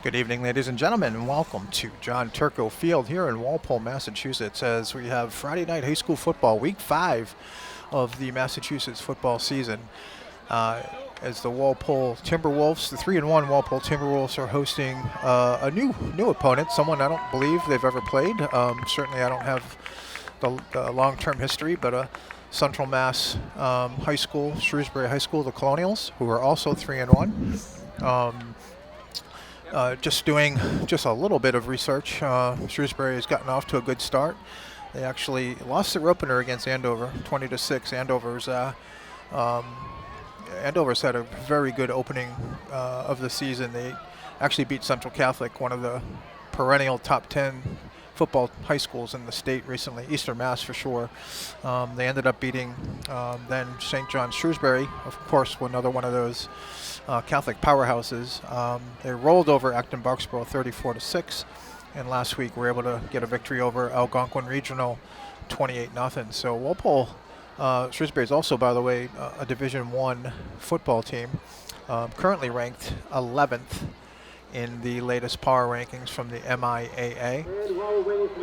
Good evening, ladies and gentlemen, and welcome to John Turco Field here in Walpole, Massachusetts, as we have Friday night high school football, week 5 of the Massachusetts football season. As the Walpole Timberwolves, the 3-1 Walpole Timberwolves, are hosting a new opponent, someone I don't believe they've ever played. Certainly, I don't have the long-term history, but Central Mass High School, Shrewsbury High School, the Colonials, who are also 3-1. Just doing a little bit of research. Shrewsbury has gotten off to a good start. They actually lost their opener against Andover, 20-6. Andover's had a very good opening of the season. They actually beat Central Catholic, one of the perennial top 10 football high schools in the state recently, Eastern Mass for sure. They ended up beating then St. John's Shrewsbury, of course, another one of those Catholic powerhouses. They rolled over Acton Bucksboro 34-6, and last week were able to get a victory over Algonquin Regional 28-0. So Walpole, Shrewsbury is also, by the way, a Division I football team, currently ranked 11th in the latest power rankings from the MIAA.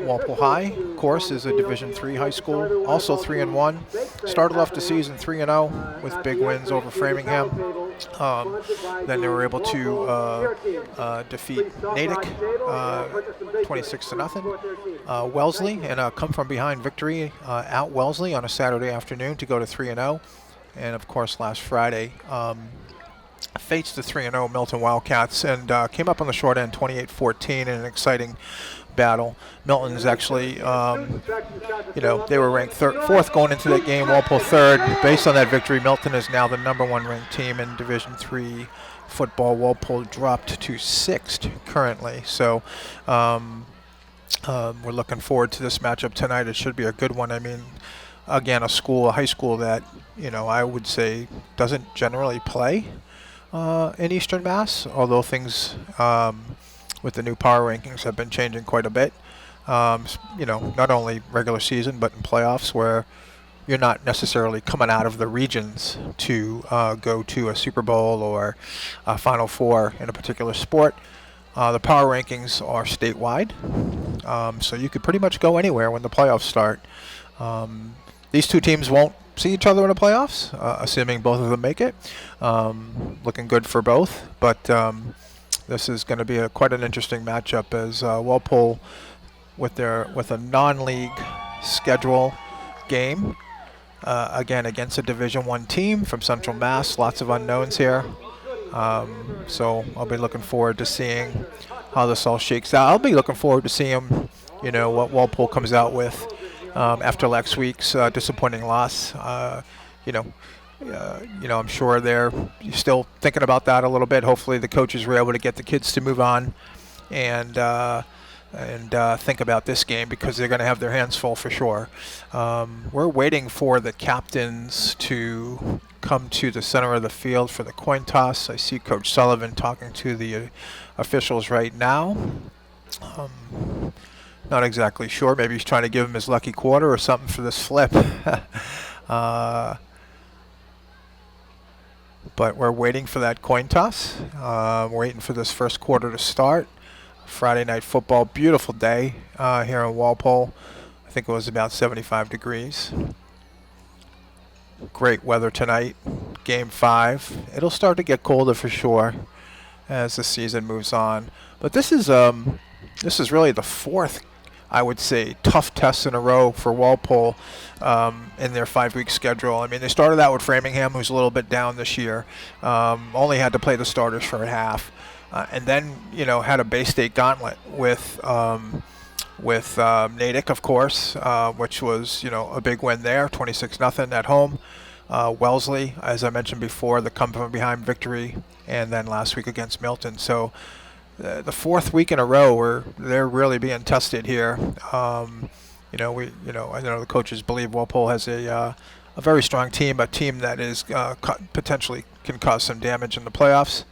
Walpole High, of course, is a Division III high school, also 3-1. Started off the season 3-0 with big wins over Framingham. Then they were able to defeat Natick 26-0. Wellesley, and a come-from-behind victory at Wellesley on a Saturday afternoon to go to 3-0. And, of course, last Friday, faced the 3-0 Milton Wildcats and came up on the short end 28-14 in an exciting battle. Milton is actually, they were ranked fourth going into that game, Walpole third. Based on that victory, Milton is now the #1 ranked team in Division III football. Walpole dropped to 6th currently. So we're looking forward to this matchup tonight. It should be a good one. I mean, again, a high school that, I would say doesn't generally play in Eastern Mass, although things with the new power rankings have been changing quite a bit. Not only regular season, but in playoffs where you're not necessarily coming out of the regions to go to a Super Bowl or a Final Four in a particular sport. The power rankings are statewide, so you could pretty much go anywhere when the playoffs start. These two teams won't see each other in the playoffs, assuming both of them make it. Looking good for both, but this is going to be quite an interesting matchup as Walpole, with a non-league schedule game, again against a Division I team from Central Mass. Lots of unknowns here, so I'll be looking forward to seeing how this all shakes out. I'll be looking forward to seeing, what Walpole comes out with. After last week's disappointing loss, I'm sure they're still thinking about that a little bit. Hopefully, the coaches were able to get the kids to move on and think about this game because they're going to have their hands full for sure. We're waiting for the captains to come to the center of the field for the coin toss. I see Coach Sullivan talking to the officials right now. Not exactly sure. Maybe he's trying to give him his lucky quarter or something for this flip. But we're waiting for that coin toss. Waiting for this first quarter to start. Friday night football. Beautiful day here in Walpole. I think it was about 75 degrees. Great weather tonight. Game 5. It'll start to get colder for sure as the season moves on. But this is really the fourth, I would say, tough tests in a row for Walpole in their 5-week schedule. I mean, they started out with Framingham, who's a little bit down this year. Only had to play the starters for a half. And then, had a Bay State gauntlet with Natick, of course, which was, a big win there, 26-0 at home. Wellesley, as I mentioned before, the come-from-behind victory, and then last week against Milton. So the fourth week in a row where they're really being tested here. I know the coaches believe Walpole has a very strong team, a team that is potentially can cause some damage in the playoffs.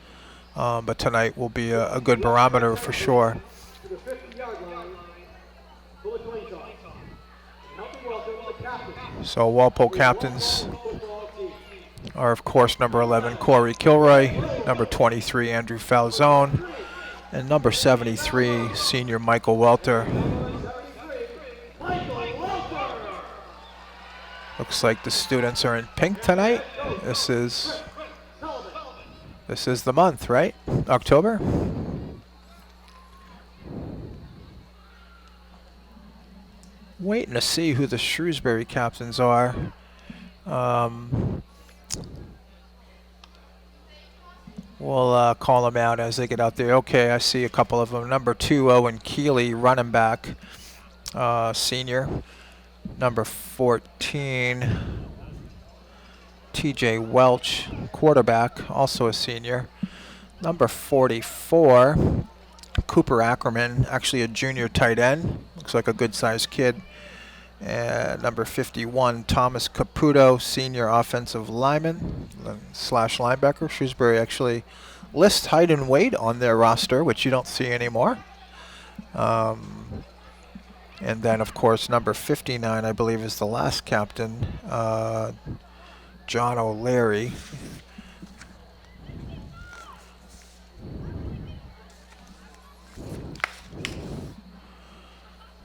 But tonight will be a good barometer for sure. So Walpole captains are, of course, number 11, Corey Kilroy, number 23, Andrew Falzone, And number 73, senior Michael Welter. Looks like the students are in pink tonight. This is the month, right? October. Waiting to see who the Shrewsbury captains are. We'll call them out as they get out there. Okay, I see a couple of them. Number 2, Owen Keeley, running back, senior. Number 14, TJ Welch, quarterback, also a senior. Number 44, Cooper Ackerman, actually a junior tight end. Looks like a good-sized kid. And number 51, Thomas Caputo, senior offensive lineman / linebacker. Shrewsbury actually lists height and weight on their roster, which you don't see anymore. And then, of course, number 59, I believe, is the last captain, John O'Leary.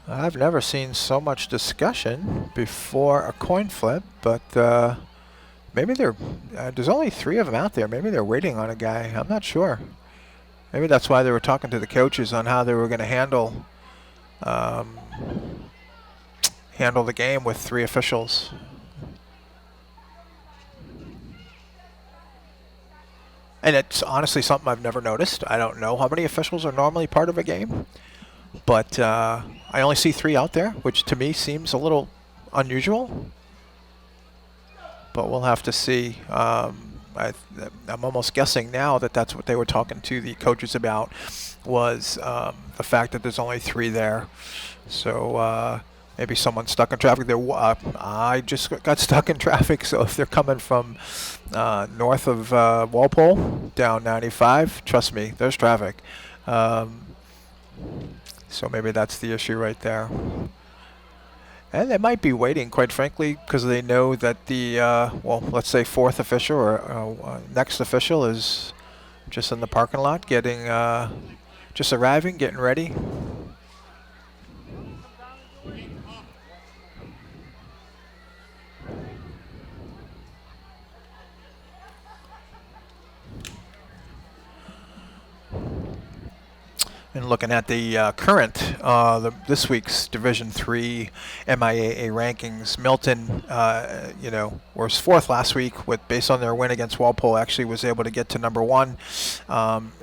I've never seen so much discussion before a coin flip, but maybe there's only 3 of them out there. Maybe they're waiting on a guy. I'm not sure. Maybe that's why they were talking to the coaches on how they were going to handle the game with 3 officials. And it's honestly something I've never noticed. I don't know how many officials are normally part of a game, but I only see 3 out there, which to me seems a little unusual. But we'll have to see. I'm almost guessing now that that's what they were talking to the coaches about, was the fact that there's only 3 there. So maybe someone's stuck in traffic. I just got stuck in traffic, so if they're coming from north of Walpole down 95, trust me, there's traffic. So maybe that's the issue right there. And they might be waiting, quite frankly, because they know that the, let's say 4th official or next official is just in the parking lot, just arriving, getting ready. And looking at the current, this week's Division III MIAA rankings, Milton, was 4th last week. Based on their win against Walpole, actually was able to get to number 1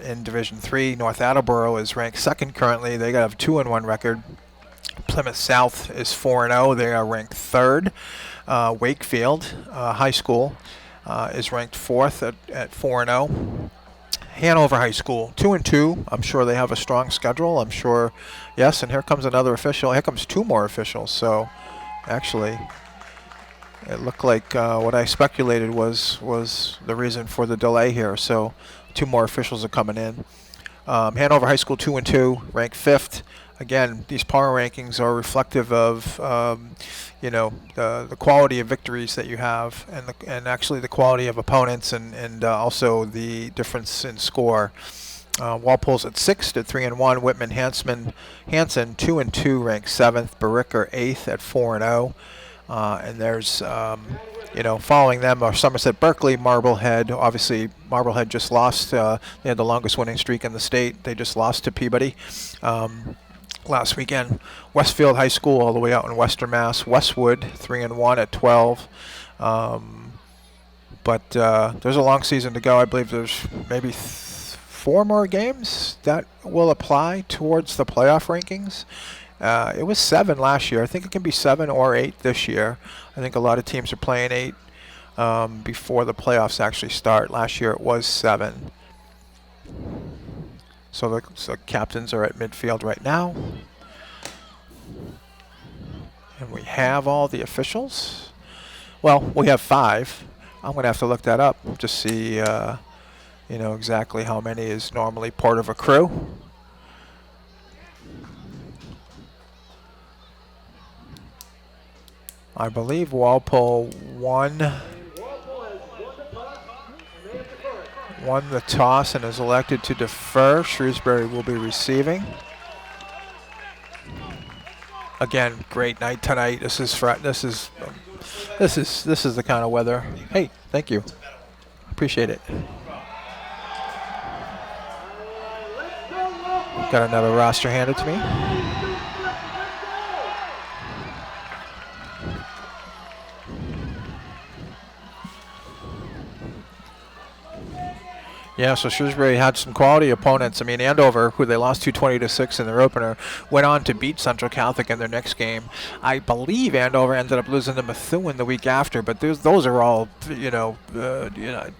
in Division III. North Attleboro is ranked 2nd currently. They got a 2-1 record. Plymouth South is 4-0. They are ranked 3rd. Wakefield High School is ranked 4th at 4-0. Hanover High School, 2-2. I'm sure they have a strong schedule. I'm sure, yes. And here comes another official. Here comes 2 more officials. So, actually, it looked like what I speculated was the reason for the delay here. So, 2 more officials are coming in. Hanover High School, 2-2, ranked 5th. Again, these power rankings are reflective of, the quality of victories that you have, and actually the quality of opponents, and also the difference in score. Walpole's at 6th at 3-1. Whitman Hanson 2-2, ranked 7th. Baricker 8th at 4-0. And there's following them are Somerset Berkeley, Marblehead. Obviously, Marblehead just lost. They had the longest winning streak in the state. They just lost to Peabody last weekend. Westfield High School, all the way out in Western Mass. Westwood 3-1 at 12. But there's a long season to go. I believe there's maybe 4 more games that will apply towards the playoff rankings. It was 7 last year. I think it can be 7 or 8 this year. I think a lot of teams are playing 8 before the playoffs actually start. Last year it was 7. So the captains are at midfield right now. And we have all the officials. Well, we have 5. I'm going to have to look that up to see exactly how many is normally part of a crew. I believe Walpole won. won the toss and is elected to defer. Shrewsbury will be receiving. Again, great night tonight. This is the kind of weather. Hey, thank you. Appreciate it. Got another roster handed to me. Yeah, so Shrewsbury had some quality opponents. I mean, Andover, who they lost 220-6 in their opener, went on to beat Central Catholic in their next game. I believe Andover ended up losing to Methuen the week after, but those are all,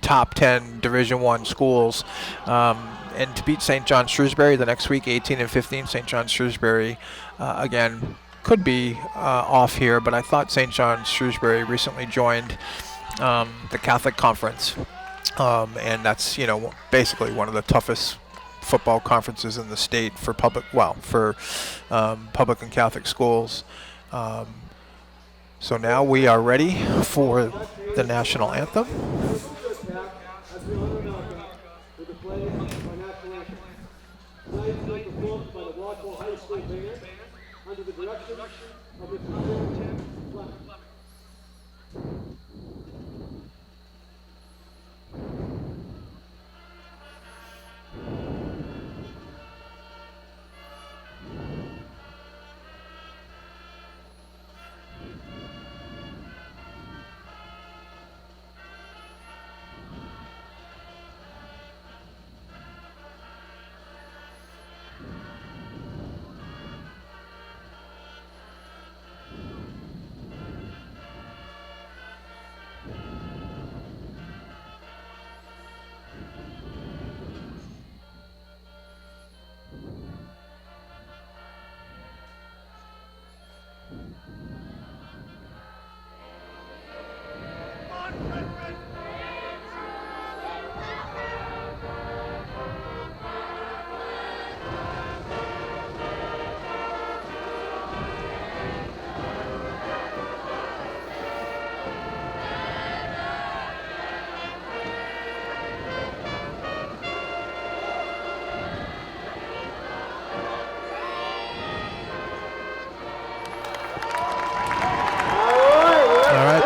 top 10 Division I schools. And to beat St. John Shrewsbury the next week, 18-15, St. John Shrewsbury, again, could be off here, but I thought St. John Shrewsbury recently joined the Catholic Conference. And that's, basically one of the toughest football conferences in the state for public and Catholic schools. So now we are ready for the national anthem. Under the direction of Mr. Tim Fleming.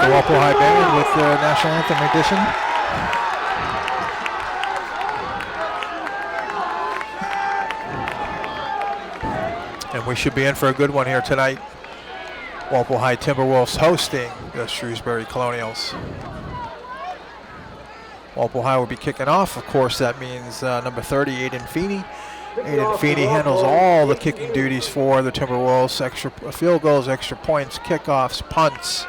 Walpole High Band with the National Anthem edition. And we should be in for a good one here tonight. Walpole High Timberwolves hosting the Shrewsbury Colonials. Walpole High will be kicking off. Of course, that means number 30, Aiden Feeney. Aiden Feeney handles all the kicking duties for the Timberwolves. Extra field goals, extra points, kickoffs, punts.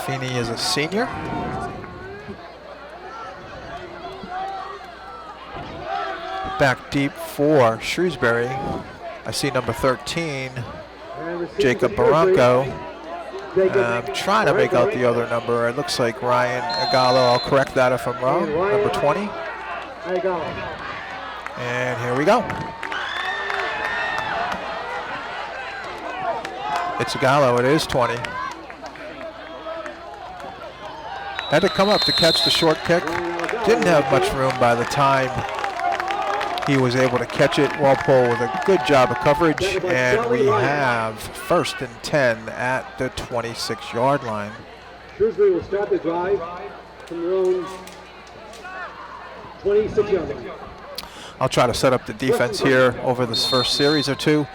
Feeney is a senior. Back deep for Shrewsbury. I see number 13, Jacob Barranco. Trying to make out the other number. It looks like Ryan Agallo. I'll correct that if I'm wrong. Number 20. And here we go. It's Agallo. It is 20. Had to come up to catch the short kick. Didn't have much room by the time he was able to catch it. Walpole with a good job of coverage, and we have 1st and 10 at the 26-yard line. Shrewsbury will start the drive from their own 26-yard line. I'll try to set up the defense here over this first series or two.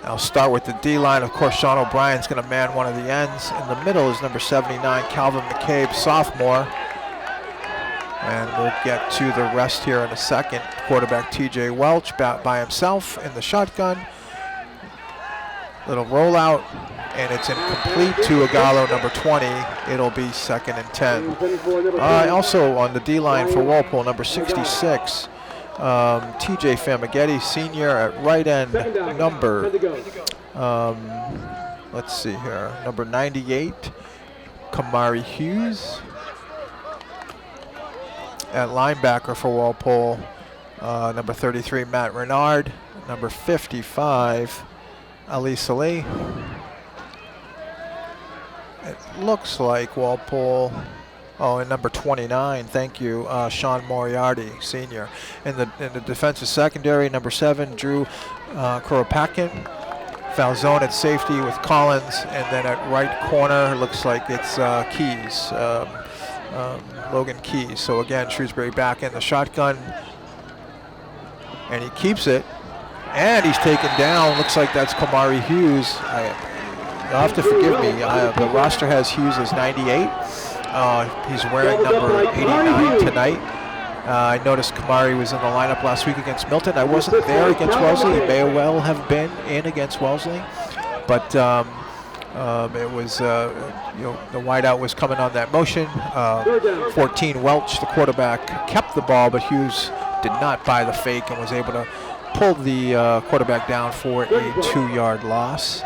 I'll start with the D-line. Of course, Sean O'Brien's going to man one of the ends. In the middle is number 79, Calvin McCabe, sophomore. And we'll get to the rest here in a second. Quarterback TJ Welch by himself in the shotgun. Little rollout, and it's incomplete to Agallo, number 20. It'll be 2nd and 10. Also on the D-line for Walpole, number 66. TJ Famaghetti, senior at right end, number, let's see here, number 98, Kamari Hughes. At linebacker for Walpole, number 33, Matt Renard, number 55, Ali Saleh. It looks like Walpole. Oh, and number 29, thank you, Sean Moriarty, senior. In the defensive secondary, number 7, Drew Kuropakin. Falzone at safety with Collins, and then at right corner, looks like it's Keys, Logan Keys. So again, Shrewsbury back in the shotgun, and he keeps it, and he's taken down. Looks like that's Kamari Hughes. You'll have to forgive me. The roster has Hughes as 98. He's wearing number 89 tonight. I noticed Kamari was in the lineup last week against Milton. I wasn't there against Wellesley. He may well have been in against Wellesley, but it was, the wideout was coming on that motion. 14, Welch, the quarterback, kept the ball, but Hughes did not buy the fake and was able to pull the quarterback down for a 2-yard loss.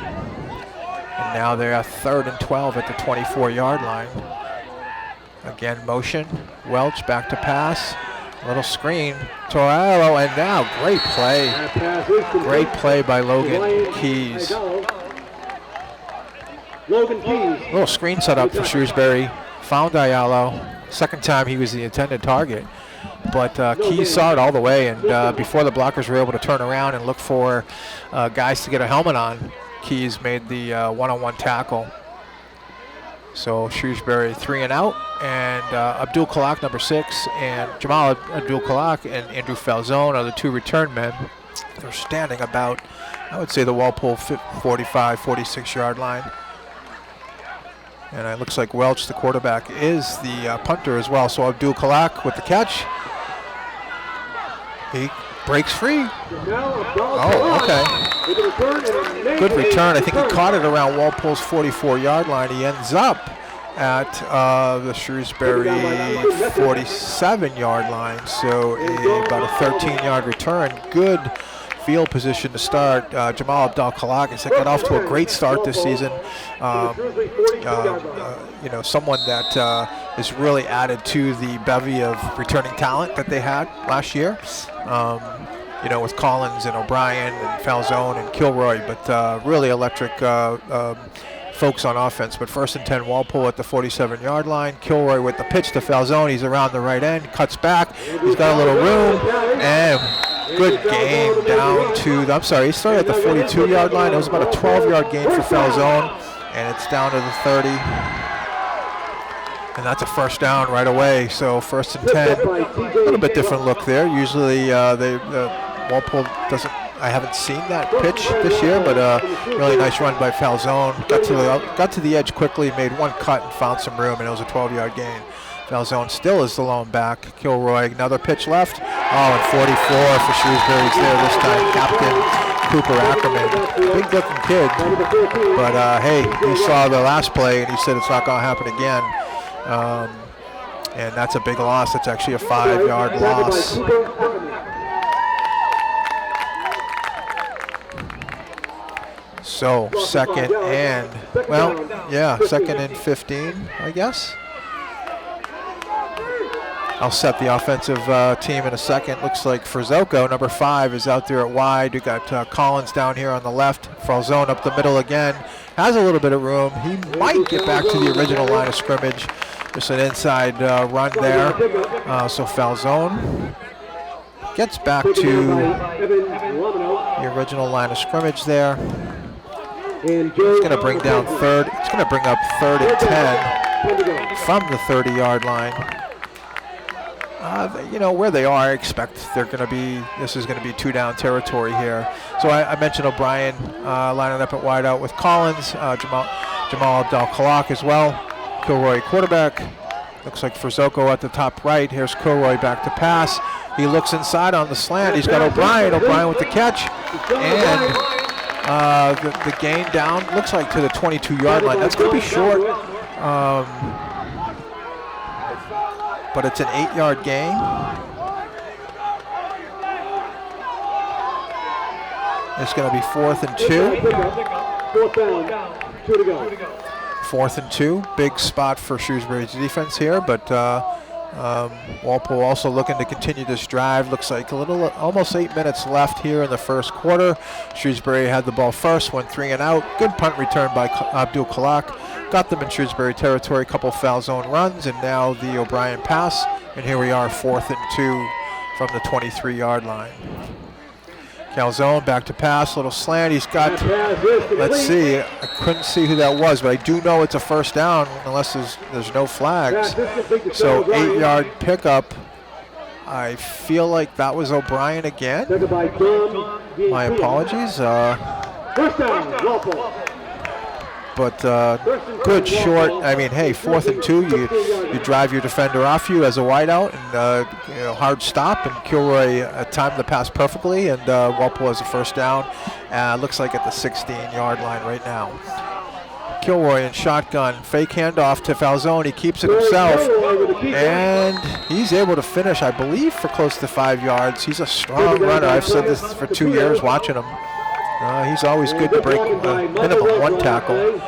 And now they're at 3rd and 12 at the 24-yard line. Again, motion. Welch back to pass. Little screen. Torello, and now great play. Great play by Logan Keys. Little screen set up for Shrewsbury. Found Ayalo. Second time he was the intended target. But Keys saw it all the way, and before the blockers were able to turn around and look for guys to get a helmet on, Keys made the one-on-one tackle. So Shrewsbury 3 and out, and Abdul Kalak, number 6, and Jamal Abdul Kalak and Andrew Falzone are the 2 return men. They're standing about, I would say, the Walpole 45, 46-yard line. And it looks like Welch, the quarterback, is the punter as well. So Abdul Kalak with the catch. He breaks free. Oh, okay. Good return. I think he caught it around Walpole's 44-yard line. He ends up at the Shrewsbury 47-yard line. So about a 13-yard return. Good field position to start. Jamal Abdul Kalak has got off to a great start this season. Someone that has really added to the bevy of returning talent that they had last year. With Collins and O'Brien and Falzone and Kilroy, but really electric folks on offense. But 1st and 10, Walpole at the 47-yard line. Kilroy with the pitch to Falzone. He's around the right end, cuts back. He's got a little room, and good gain down to, he started at the 42-yard line. It was about a 12-yard gain for Falzone, and it's down to the 30. And that's a first down right away. So 1st and 10, a little bit different look there. Usually Walpole doesn't, I haven't seen that pitch this year, but really nice run by Falzone. Got to the edge quickly, made one cut and found some room, and it was a 12-yard gain. Falzone still is the lone back. Kilroy, another pitch left. Oh, and 44 for Shrewsbury's there this time. Captain Cooper Ackerman. Big looking kid. But hey, he saw the last play and he said it's not going to happen again. And that's a big loss. That's actually a 5-yard loss. So second and 15, I guess. I'll set the offensive team in a second. Looks like Frizoko, number 5, is out there at wide. We got Collins down here on the left. Falzone up the middle again. Has a little bit of room. He might get back to the original line of scrimmage. Just an inside run there. So Falzone gets back to the original line of scrimmage there. It's going to bring down third. It's going to bring up 3rd and 10 from the 30-yard line. Where they are, I expect this is going to be 2-down territory here. So I mentioned O'Brien lining up at wideout with Collins, Jamal Abdul Kalak as well. Kilroy quarterback. Looks like Frizoko at the top right. Here's Kilroy back to pass. He looks inside on the slant. He's got O'Brien with the catch. And the gain down, looks like to the 22-yard line. That's going to be short. But it's an 8-yard gain. It's going to be 4th and 2. 4th and 2. Big spot for Shrewsbury's defense here, but Walpole also looking to continue this drive. Looks like almost 8 minutes left here in the first quarter. Shrewsbury had the ball first, went 3 and out. Good punt return by Abdul Kalak. Got them in Shrewsbury territory, couple foul zone runs, and now the O'Brien pass. And here we are, 4th and 2 from the 23-yard line. Calzone back to pass, little slant. He's got, let's see, I couldn't see who that was, but I do know it's a first down unless there's no flags. So 8-yard pickup. I feel like that was O'Brien again. My apologies. First down, Walpole. But good short. I mean, hey, 4th and 2. You drive your defender off you as a wideout, and hard stop. And Kilroy timed the pass perfectly, and Walpole has a first down. Looks like at the 16-yard line right now. Kilroy in shotgun, fake handoff to Falzone. He keeps it himself, and he's able to finish, I believe, for close to 5 yards. He's a strong runner. I've said this for 2 years watching him. He's always good to break minimum 1 tackle,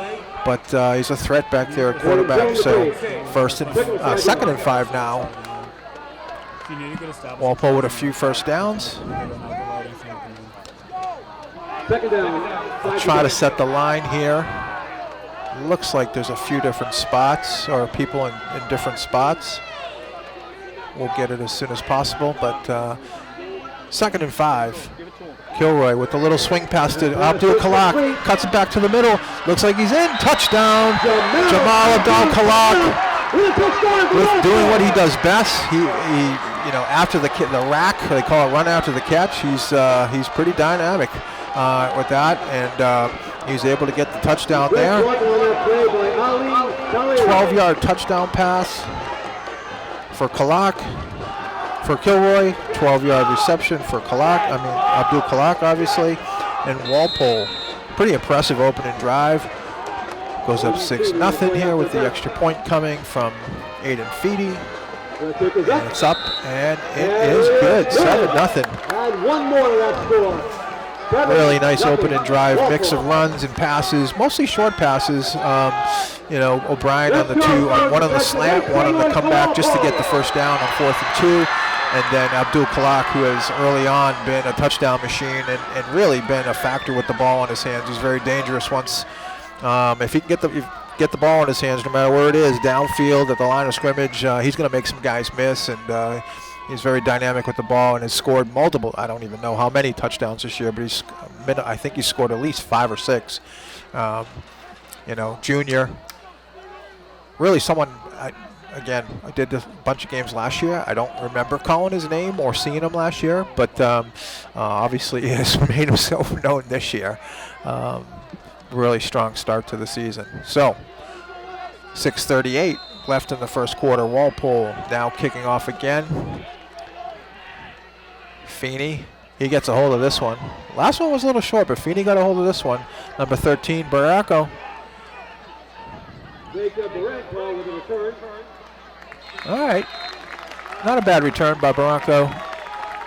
but he's a threat back there at quarterback. So 2nd and 5 now. Walpole with a few first downs. I'll try to set the line here. Looks like there's a few different spots or people in different spots. We'll get it as soon as possible, but 2nd and 5. Kilroy with the little swing pass to Abdul Kalak, cuts it back to the middle. Looks like he's in. Touchdown, Jamal Abdul Kalak, with doing what he does best. He after the rack, they call it run after the catch. He's pretty dynamic with that, and he's able to get the touchdown there. 12-yard touchdown pass for Kalak. For Kilroy, 12-yard reception for Abdul Kalak, obviously. And Walpole, pretty impressive opening drive. Goes up 6-0 here with the extra point coming from Aiden Feedy. And it's up, and it is good, 7-0. Add one more to that score. Really nice opening drive, mix of runs and passes, mostly short passes. O'Brien on the 2, one on the slant, one on the comeback, just to get the first down on 4th and 2. And then Abdul Kalak, who has early on been a touchdown machine and really been a factor with the ball in his hands. He's very dangerous once, if he can get the ball in his hands, no matter where it is, downfield at the line of scrimmage, he's going to make some guys miss, and he's very dynamic with the ball and has scored multiple, I don't even know how many touchdowns this year, but I think he's scored at least 5 or 6. Junior, really someone, I did a bunch of games last year. I don't remember calling his name or seeing him last year, but obviously he has made himself known this year. Really strong start to the season. So, 6:38 left in the first quarter. Walpole now kicking off again. Feeney, he gets a hold of this one. Last one was a little short, but Feeney got a hold of this one. Number 13, Baracco. All right, not a bad return by Barranco.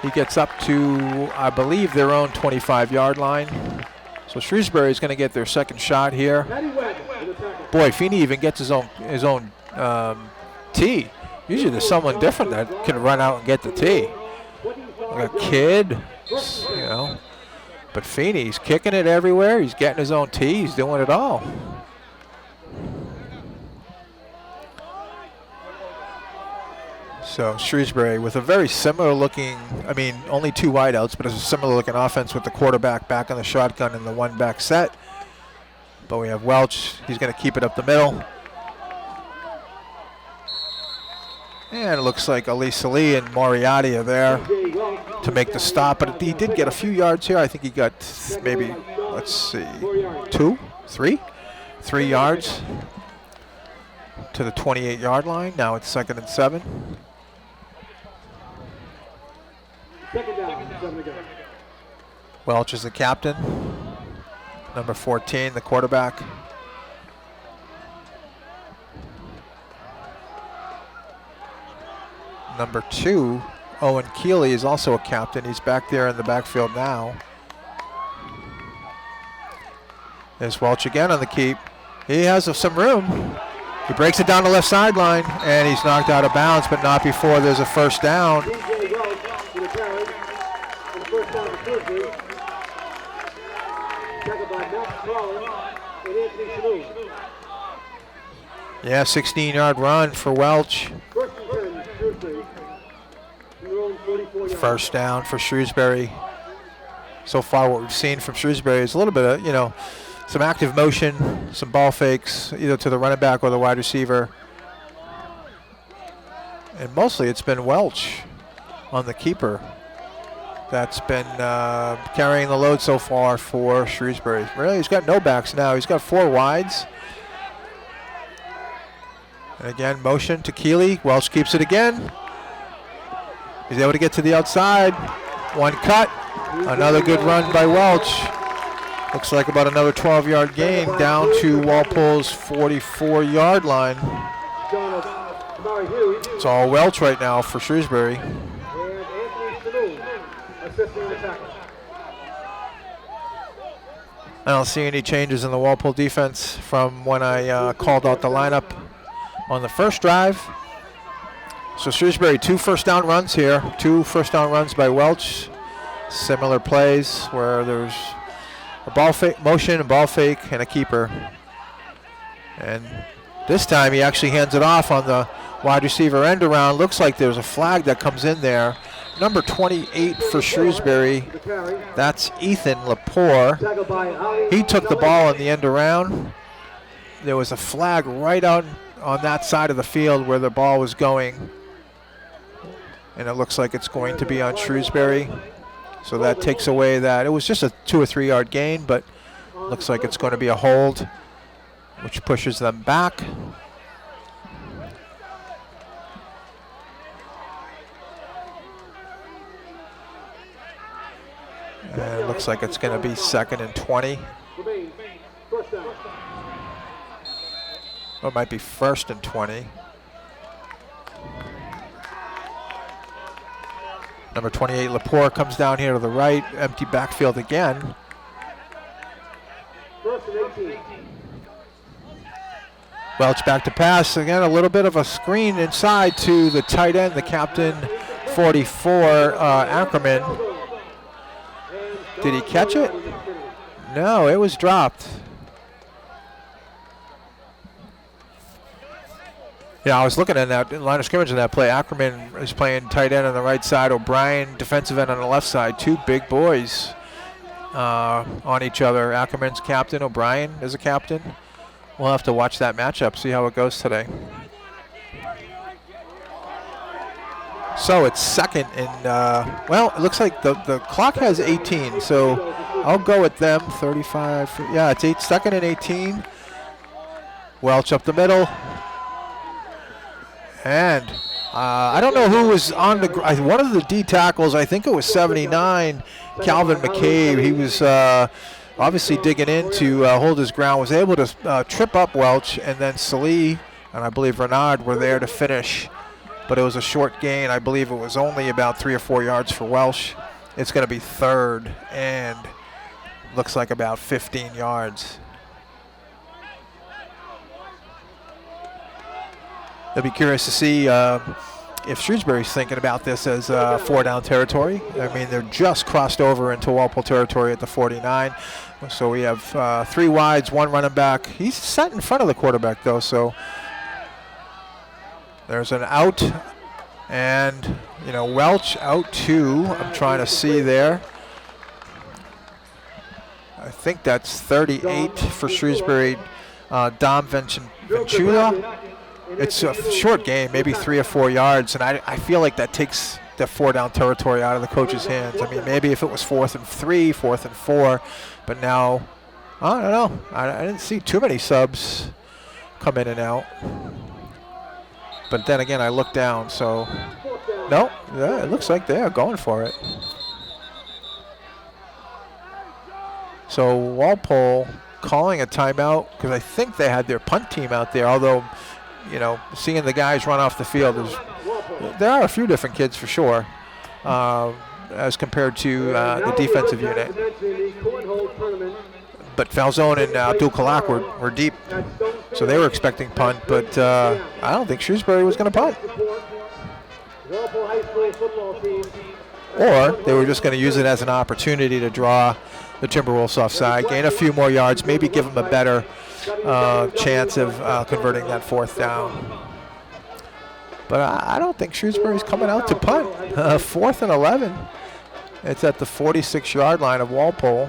He gets up to, I believe, their own 25-yard line. So Shrewsbury is going to get their second shot here. Boy, Feeney even gets his own tee. Usually there's someone different that can run out and get the tee. Like a kid, But Feeney's kicking it everywhere. He's getting his own tee. He's doing it all. So Shrewsbury with a very similar looking, only 2 wideouts, but it's a similar looking offense with the quarterback back on the shotgun and the 1 back set. But we have Welch. He's going to keep it up the middle. And it looks like Elise Ali and Moriarty are there to make the stop. But he did get a few yards here. I think he got maybe, let's see, 3 yards to the 28-yard line. Now it's 2nd and 7. Welch is the captain. Number 14, the quarterback. Number 2, Owen Keeley, is also a captain. He's back there in the backfield now. There's Welch again on the keep. He has some room. He breaks it down the left sideline, and he's knocked out of bounds, but not before there's a first down. DJ Welch with a carry. And the first down for Shrewsbury. Tackled by Max Collins and Anthony Saloon. Yeah, 16-yard run for Welch. First and 10, Shrewsbury. From their own 44 yards. First down for Shrewsbury. So far what we've seen from Shrewsbury is a little bit of, some active motion, some ball fakes, either to the running back or the wide receiver. And mostly it's been Welch on the keeper that's been carrying the load so far for Shrewsbury. Really, he's got no backs now. He's got 4 wides. And again, motion to Keeley. Welch keeps it again. He's able to get to the outside. One cut. Another good run by Welch. Looks like about another 12-yard gain down to Walpole's 44-yard line. It's all Welch right now for Shrewsbury. And Anthony Saloon assisting the tackle. I don't see any changes in the Walpole defense from when I called out the lineup on the first drive. So Shrewsbury, 2 first down runs here. 2 first down runs by Welch. Similar plays where there's a ball fake, motion, a ball fake, and a keeper. And this time he actually hands it off on the wide receiver end around. Looks like there's a flag that comes in there. Number 28 for Shrewsbury, that's Ethan Lepore. He took the ball in the end around. There was a flag right out on that side of the field where the ball was going. And it looks like it's going to be on Shrewsbury. So that takes away that. It was just a 2 or 3 yard gain, but looks like it's going to be a hold, which pushes them back. And it looks like it's going to be 2nd and 20. Or it might be 1st and 20. Number 28, Lepore, comes down here to the right. Empty backfield again. Welch back to pass. Again, a little bit of a screen inside to the tight end, the captain, 44, Ackerman. Did he catch it? No, it was dropped. Yeah, I was looking at that line of scrimmage in that play. Ackerman is playing tight end on the right side. O'Brien, defensive end on the left side. 2 big boys on each other. Ackerman's captain. O'Brien is a captain. We'll have to watch that matchup, see how it goes today. So it's 2nd and, well, it looks like the clock has 18, so I'll go with them. 35, yeah, it's 2nd and 18. Welch up the middle. And I don't know who was on the one of the D tackles. I think it was 79, Calvin McCabe. He was obviously digging in to hold his ground. Was able to trip up Welch, and then Salee and I believe Renard were there to finish. But it was a short gain. I believe it was only about 3 or 4 yards for Welch. It's going to be 3rd and looks like about 15 yards. I'll be curious to see if Shrewsbury's thinking about this as 4-down territory. I mean, they're just crossed over into Walpole territory at the 49. So we have 3 wides, 1 running back. He's set in front of the quarterback, though, so there's an out. And, Welch out 2. I'm trying to see there. I think that's 38 for Shrewsbury. Dom Ventura. It's a short game, maybe 3 or 4 yards, and I feel like that takes the 4-down territory out of the coach's hands. I mean, maybe if it was 4th and 3, 4th and 4, but now, I don't know. I didn't see too many subs come in and out. But then again, I looked down, so no, yeah, it looks like they are going for it. So Walpole calling a timeout because I think they had their punt team out there, although seeing the guys run off the field, there are a few different kids for sure, as compared to the defensive unit. But Falzone and Abdul Kalak were deep So they were expecting punt, but I don't think Shrewsbury was going to punt. Walpole High School football team. Or they were just going to use it as an opportunity to draw the Timberwolves offside, gain a few more yards, maybe give them a better chance of converting that fourth down. But I don't think Shrewsbury's coming out to punt. 4th and 11. It's at the 46-yard line of Walpole.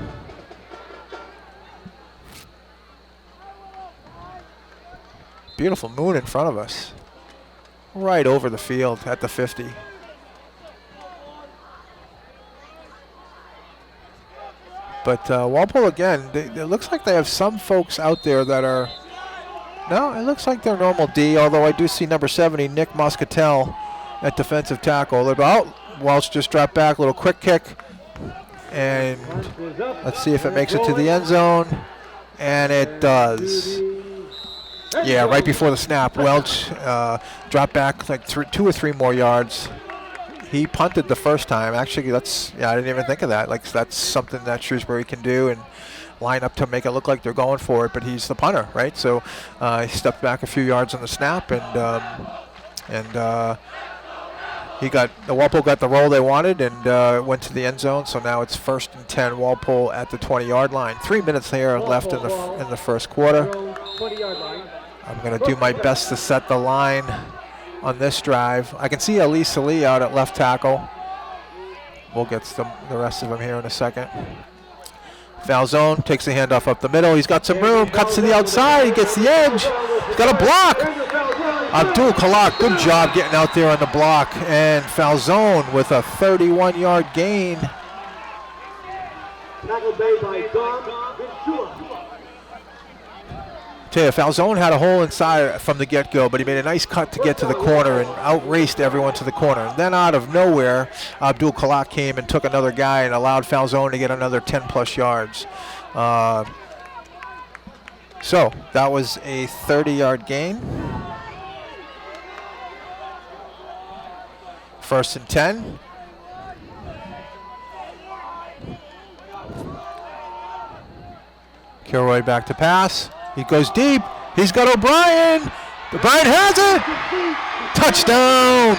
Beautiful moon in front of us. Right over the field at the 50. But Walpole, again, it looks like they have some folks out there that are, no, it looks like they're normal D, although I do see number 70, Nick Moscatel, at defensive tackle. Welch just dropped back, little quick kick. And let's see if it makes it to the end zone. And it does. Yeah, right before the snap, Welch dropped back like 2 or 3 more yards. He punted the first time. Actually, I didn't even think of that. Like, that's something that Shrewsbury can do and line up to make it look like they're going for it, but he's the punter, right? So he stepped back a few yards on the snap, and Walpole got the roll they wanted and went to the end zone. So now it's 1st and 10, Walpole at the 20-yard line. 3 minutes here left in the first quarter. I'm going to do my best to set the line on this drive. I can see Elise Ali out at left tackle. We'll get the rest of them here in a second. Falzone takes the handoff up the middle. He's got some room, cuts to the outside, he gets the edge. He's got a block. Abdul Kalak, good job getting out there on the block. And Falzone with a 31-yard gain. Tackled by Dom Ventura. Tell you, Falzone had a hole inside from the get-go, but he made a nice cut to get to the corner and outraced everyone to the corner. And then out of nowhere, Abdul Kalak came and took another guy and allowed Falzone to get another 10-plus yards. So that was a 30-yard gain. 1st and 10. Kilroy back to pass. He goes deep. He's got O'Brien. O'Brien has it. Touchdown.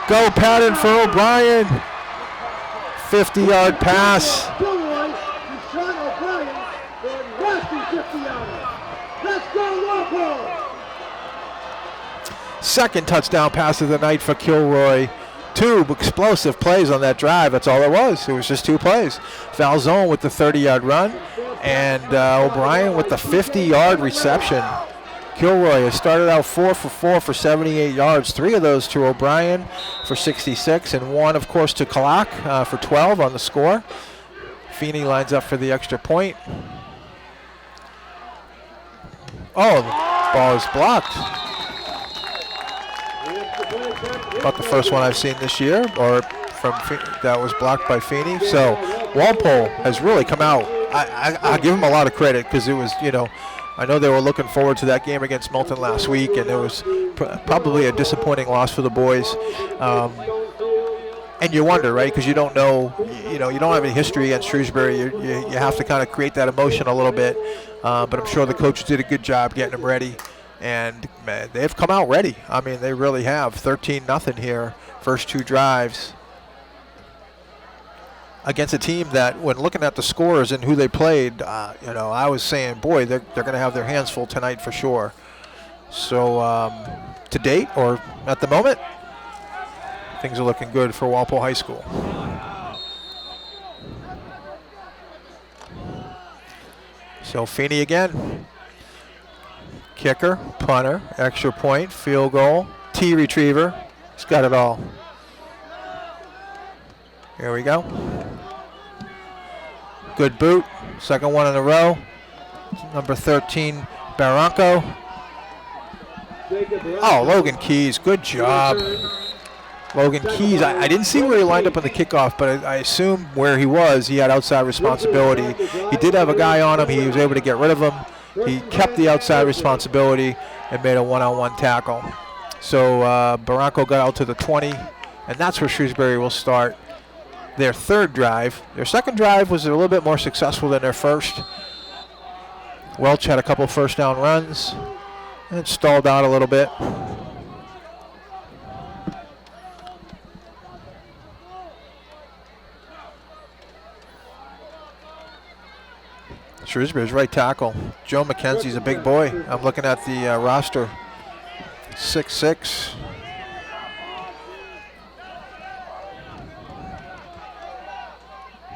Go Patton for O'Brien. 50-yard pass. Second touchdown pass of the night for Kilroy. 2 explosive plays on that drive. That's all it was. It was just 2 plays. Falzone with the 30-yard run, and O'Brien with the 50-yard reception. Kilroy has started out 4 for 4 for 78 yards. 3 of those to O'Brien for 66, and 1, of course, to Kalak for 12 on the score. Feeney lines up for the extra point. Oh, the ball is blocked. About the first one I've seen this year, or that was blocked by Feeney. So Walpole has really come out. I give him a lot of credit, because it was, I know they were looking forward to that game against Milton last week, and it was probably a disappointing loss for the boys. And you wonder, right? Because you don't know, you don't have any history against Shrewsbury. You have to kind of create that emotion a little bit. But I'm sure the coaches did a good job getting them ready. And man, they've come out ready. I mean, they really have. 13-0 here, first 2 drives. Against a team that, when looking at the scores and who they played, I was saying, boy, they're going to have their hands full tonight for sure. So to date, or at the moment, things are looking good for Walpole High School. So Feeney again. Kicker, punter, extra point, field goal, T retriever. He's got it all. Here we go. Good boot. Second one in a row. Number 13, Barranco. Oh, Logan Keys. Good job. Logan Keys. I didn't see where he lined up on the kickoff, but I assume where he was, he had outside responsibility. He did have a guy on him. He was able to get rid of him. He kept the outside responsibility and made a one-on-one tackle. So Barranco got out to the 20, and that's where Shrewsbury will start their 3rd drive. Their 2nd drive was a little bit more successful than their first. Welch had a couple first down runs and stalled out a little bit. Shrewsbury's right tackle. Joe McKenzie's a big boy. I'm looking at the roster. 6'6".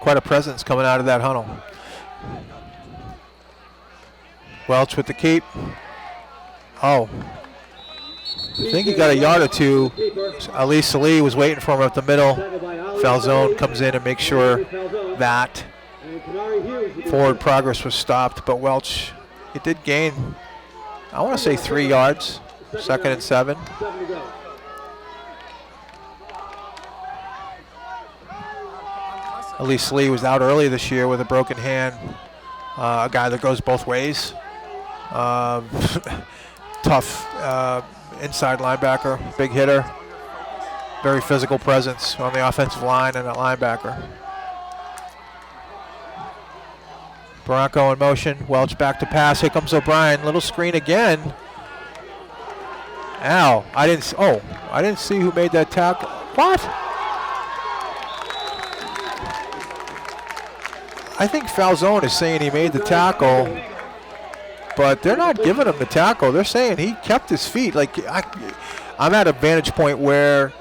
Quite a presence coming out of that huddle. Welch with the keep. Oh. I think he got a yard or two. Ali Salih was waiting for him up the middle. Falzone comes in and makes sure that forward progress was stopped, but Welch, he did gain, I want to say 3 yards. 2nd and 7. Ali Salih was out early this year with a broken hand. A guy that goes both ways. Tough inside linebacker, big hitter. Very physical presence on the offensive line and at linebacker. Bronco in motion. Welch back to pass. Here comes O'Brien. Little screen again. Ow! I didn't see who made that tackle. What? I think Falzone is saying he made the tackle, but they're not giving him the tackle. They're saying he kept his feet. Like I'm at a vantage point where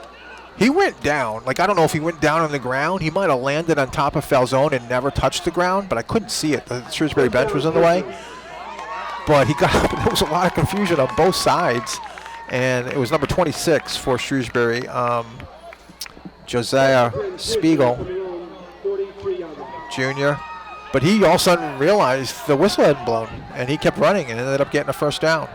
he went down. Like I don't know if he went down on the ground. He might have landed on top of Falzone and never touched the ground, but I couldn't see it. The Shrewsbury bench was in the way. But he got up, and there was a lot of confusion on both sides. And it was number 26 for Shrewsbury, Josiah Spiegel, Jr. But he all of a sudden realized the whistle hadn't blown, and he kept running and ended up getting a first down.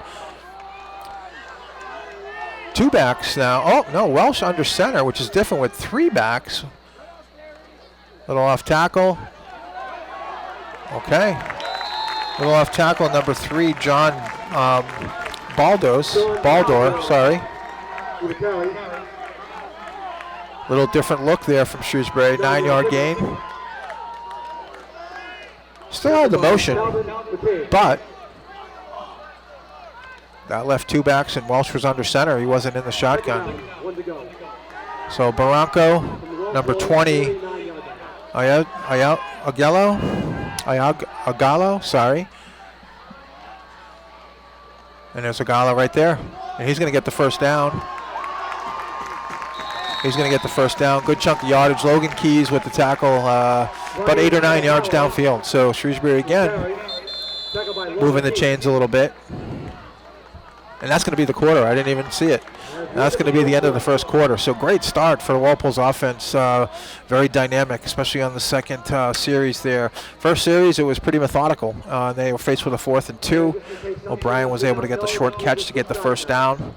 2 backs now. Oh, no, Welsh under center, which is different with 3 backs. Little off tackle. Okay. Little off tackle, number 3, John Baldor, sorry. Little different look there from Shrewsbury, 9-yard gain. Still had the motion, but that left 2 backs and Welsh was under center. He wasn't in the shotgun. So Barranco, number 20, Agalo, sorry. And there's Agala right there. And he's going to get the first down. He's going to get the first down. Good chunk of yardage. Logan Keys with the tackle, about 8 or 9 yards downfield. So Shrewsbury again moving the chains a little bit. And that's going to be the quarter. I didn't even see it. That's going to be the end of the first quarter. So great start for Walpole's offense. Very dynamic, especially on the second series there. First series, it was pretty methodical. They were faced with a 4th and 2. O'Brien was able to get the short catch to get the first down.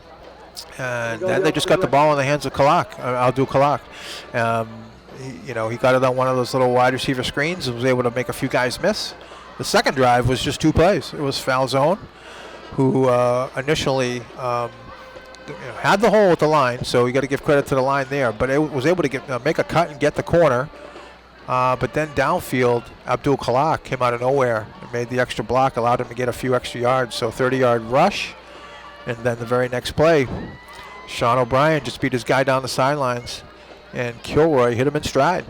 And then they just got the ball in the hands of Abdul Kalak. He got it on one of those little wide receiver screens and was able to make a few guys miss. The second drive was just 2 plays. It was Falzone, who initially had the hole at the line, so you got to give credit to the line there, but it was able to make a cut and get the corner. But then downfield, Abdul Kalak came out of nowhere and made the extra block, allowed him to get a few extra yards. So 30-yard rush, and then the very next play, Sean O'Brien just beat his guy down the sidelines, and Kilroy hit him in stride.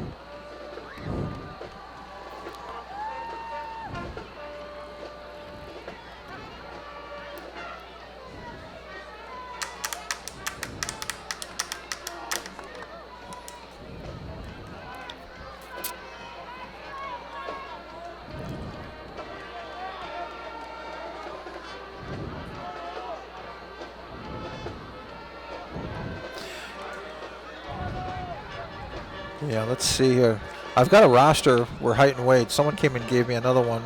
Yeah, let's see here. I've got a roster where height and weight. Someone came and gave me another one.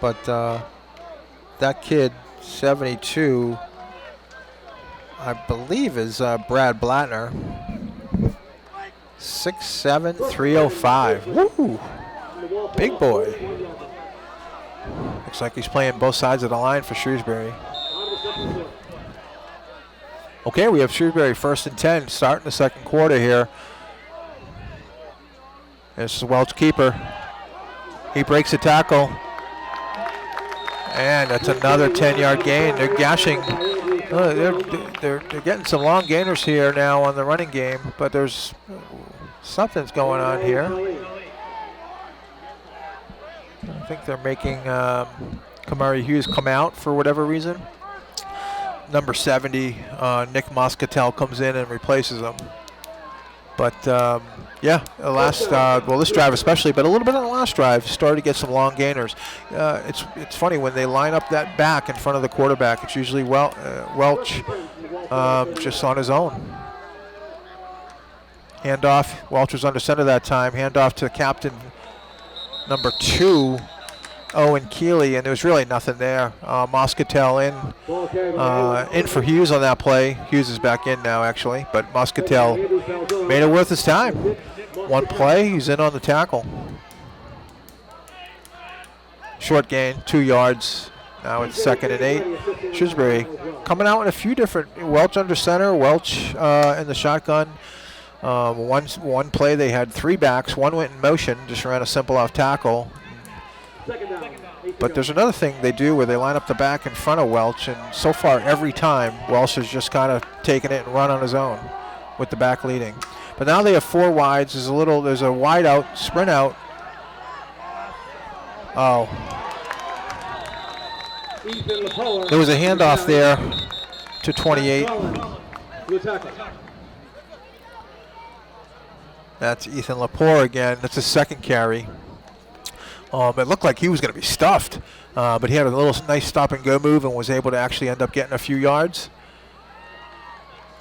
But that kid, 72, I believe is Brad Blattner. 6'7", 305. Woo! Big boy. Looks like he's playing both sides of the line for Shrewsbury. Okay, we have Shrewsbury 1st and 10 starting the second quarter here. This is Welch keeper. He breaks a tackle. And that's another 10-yard gain. They're gashing. They're getting some long gainers here now on the running game, but there's something's going on here. I think they're making Kamari Hughes come out for whatever reason. Number 70, Nick Moscatel, comes in and replaces him. But yeah, this drive especially, but a little bit on the last drive, started to get some long gainers. It's funny when they line up that back in front of the quarterback. It's usually Welch just on his own. Handoff. Welch was under center that time. Handoff to captain number 2, Owen Keeley, and there was really nothing there. Moscatel in for Hughes on that play. Hughes is back in now, actually, but Moscatel made it worth his time. One play, he's in on the tackle. Short gain, 2 yards. Now it's 2nd and 8. Shrewsbury coming out in a few different. Welch under center, Welch in the shotgun. One play they had 3 backs. One went in motion, just ran a simple off tackle. But there's another thing they do where they line up the back in front of Welch, and so far every time Welch has just kind of taken it and run on his own with the back leading. But now they have 4 wides. There's a wide out, sprint out. Oh. There was a handoff there to 28. That's Ethan Lepore again. That's his 2nd carry. It looked like he was going to be stuffed, but he had a little nice stop-and-go move and was able to actually end up getting a few yards.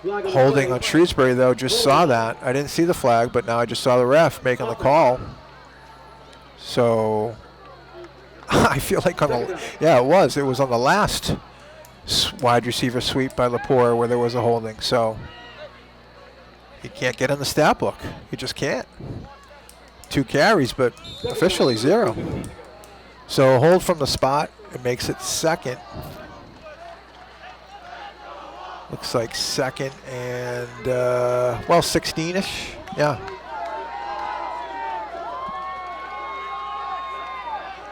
Holding on Shrewsbury, though, just saw that. I didn't see the flag, but now I just saw the ref making the call. So I feel like it was on the last wide receiver sweep by Lepore where there was a holding. So he can't get in the stat book. He just can't. 2 carries, but officially 0. So hold from the spot. It makes it 2nd. Looks like 2nd and 16-ish. Yeah.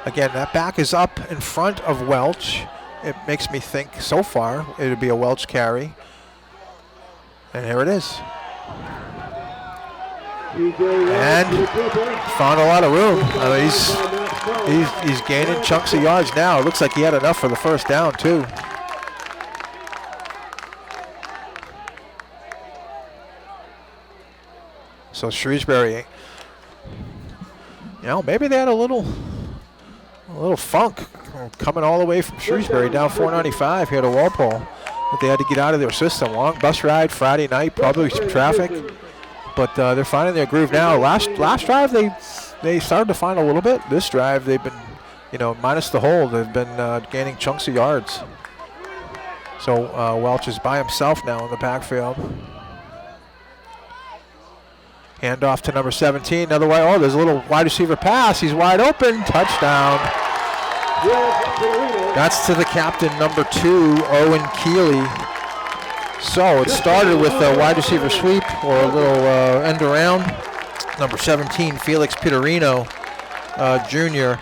Again, that back is up in front of Welch. It makes me think so far it would be a Welch carry. And here it is. And found a lot of room. He's gaining chunks of yards now. It looks like he had enough for the first down too. So Shrewsbury, maybe they had a little funk coming all the way from Shrewsbury down 495 here to Walpole. But they had to get out of their system. Long bus ride Friday night, probably some traffic. But they're finding their groove now. Last drive, they started to find a little bit. This drive, they've been, minus the hold, they've been gaining chunks of yards. So Welch is by himself now in the backfield. Handoff to number 17. Another wide. Oh, there's a little wide receiver pass. He's wide open. Touchdown. That's to the captain, number 2, Owen Keeley. So it started with a wide receiver sweep or a little end around. Number 17, Felix Pitorino, Jr.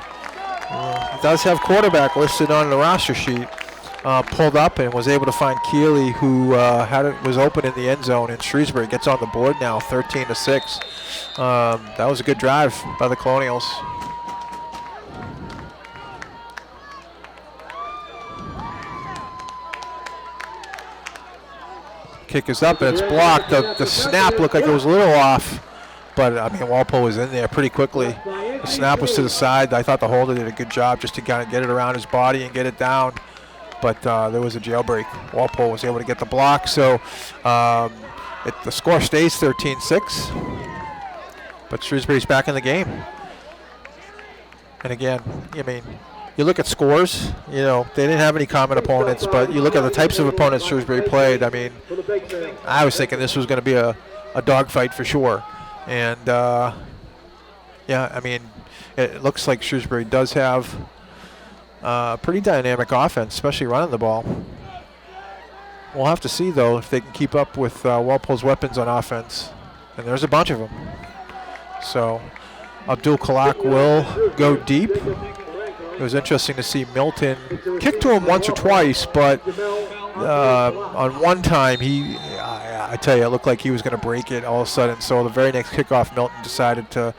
Does have quarterback listed on the roster sheet. Pulled up and was able to find Keeley, who was open in the end zone, and Shrewsbury gets on the board now, 13-6. That was a good drive by the Colonials. Kick is up and it's blocked. The snap looked like it was a little off, but Walpole was in there pretty quickly. The snap was to the side. I thought the holder did a good job just to kind of get it around his body and get it down, but there was a jailbreak. Walpole was able to get the block, so the score stays 13-6, but Shrewsbury's back in the game. And again, you look at scores, they didn't have any common opponents, but you look at the types of opponents Shrewsbury played. I was thinking this was going to be a dogfight for sure. And, it looks like Shrewsbury does have a pretty dynamic offense, especially running the ball. We'll have to see, though, if they can keep up with Walpole's weapons on offense. And there's a bunch of them. So Abdul Kalak will go deep. It was interesting to see Milton kick to him once or twice, but on one time, I tell you, it looked like he was going to break it all of a sudden. So the very next kickoff, Milton decided to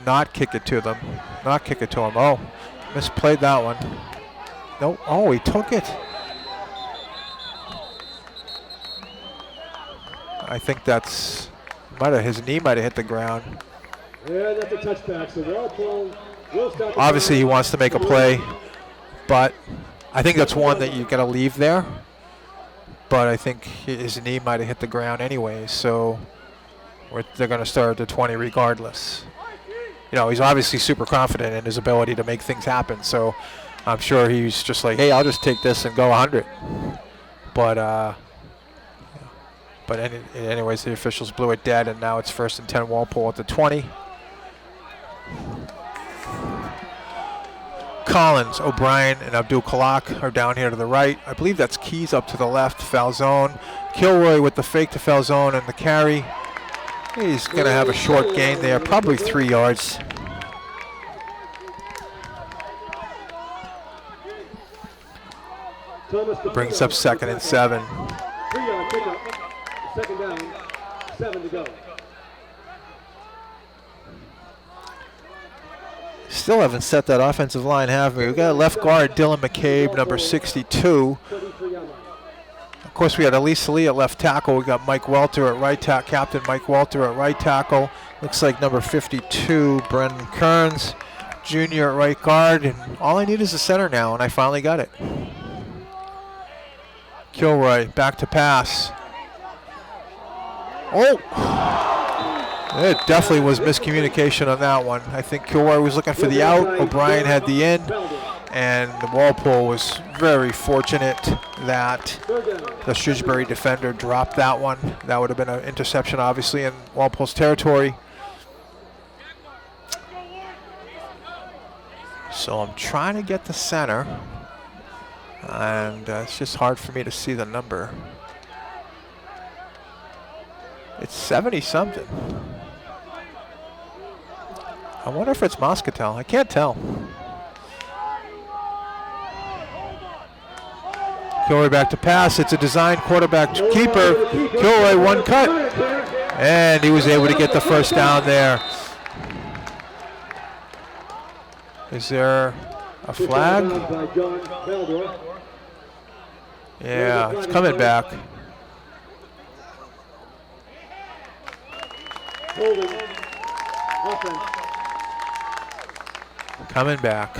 not kick it to them, not kick it to him. Oh, misplayed that one. No, oh, he took it. I think that's, his knee might have hit the ground. Yeah, that's a touchback. So Walpole will start. Obviously, he wants to make a play, but I think that's one that you got to leave there. But I think his knee might have hit the ground anyway, so they're going to start at the 20 regardless. You know, he's obviously super confident in his ability to make things happen, so I'm sure he's just like, hey, I'll just take this and go 100. But anyways, the officials blew it dead, and now it's 1st and 10 Walpole at the 20. Collins, O'Brien, and Abdul Kalak are down here to the right. I believe that's Keys up to the left, foul zone. Kilroy with the fake to foul zone and the carry. He's going to have a short gain there, probably 3 yards. Brings up 2nd and 7. 3-yard pickup. 2nd down. 7 to go. Still haven't set that offensive line, have we? We've got left guard Dylan McCabe, number 62. Of course, we had Elise Lee at left tackle. We got Mike Welter at right tackle, Captain Mike Welter at right tackle. Looks like number 52, Brendan Kearns, junior at right guard. And all I need is a center now, and I finally got it. Kilroy back to pass. Oh! It definitely was miscommunication on that one. I think Kilroy was looking for the out. O'Brien had the in. And Walpole was very fortunate that the Shrewsbury defender dropped that one. That would have been an interception, obviously, in Walpole's territory. So I'm trying to get the center. And it's just hard for me to see the number. It's 70-something. I wonder if it's Moscatel. I can't tell. Kilroy back to pass. It's a design quarterback keeper. Kilroy one cut. And he was able to get the first down there. Is there a flag? Yeah, it's coming back. Coming back.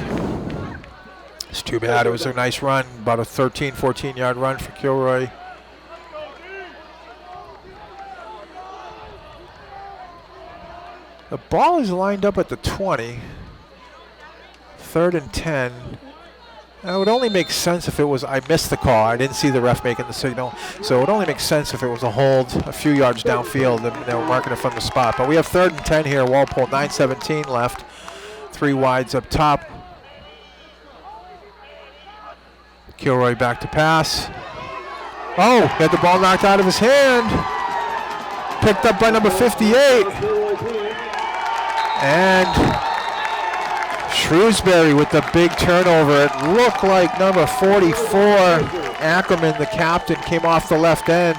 It's too bad. It was a nice run, about a 13, 14-yard run for Kilroy. The ball is lined up at the 20. 3rd and 10. It would only make sense if it was, I missed the call. I didn't see the ref making the signal. So it would only make sense if it was a hold a few yards downfield and they were marking it from the spot. But we have 3rd and 10 here. Walpole, 9:17 left. 3 wides up top. Kilroy back to pass. Oh, he had the ball knocked out of his hand. Picked up by number 58. And Shrewsbury with the big turnover. It looked like number 44, Ackerman, the captain, came off the left end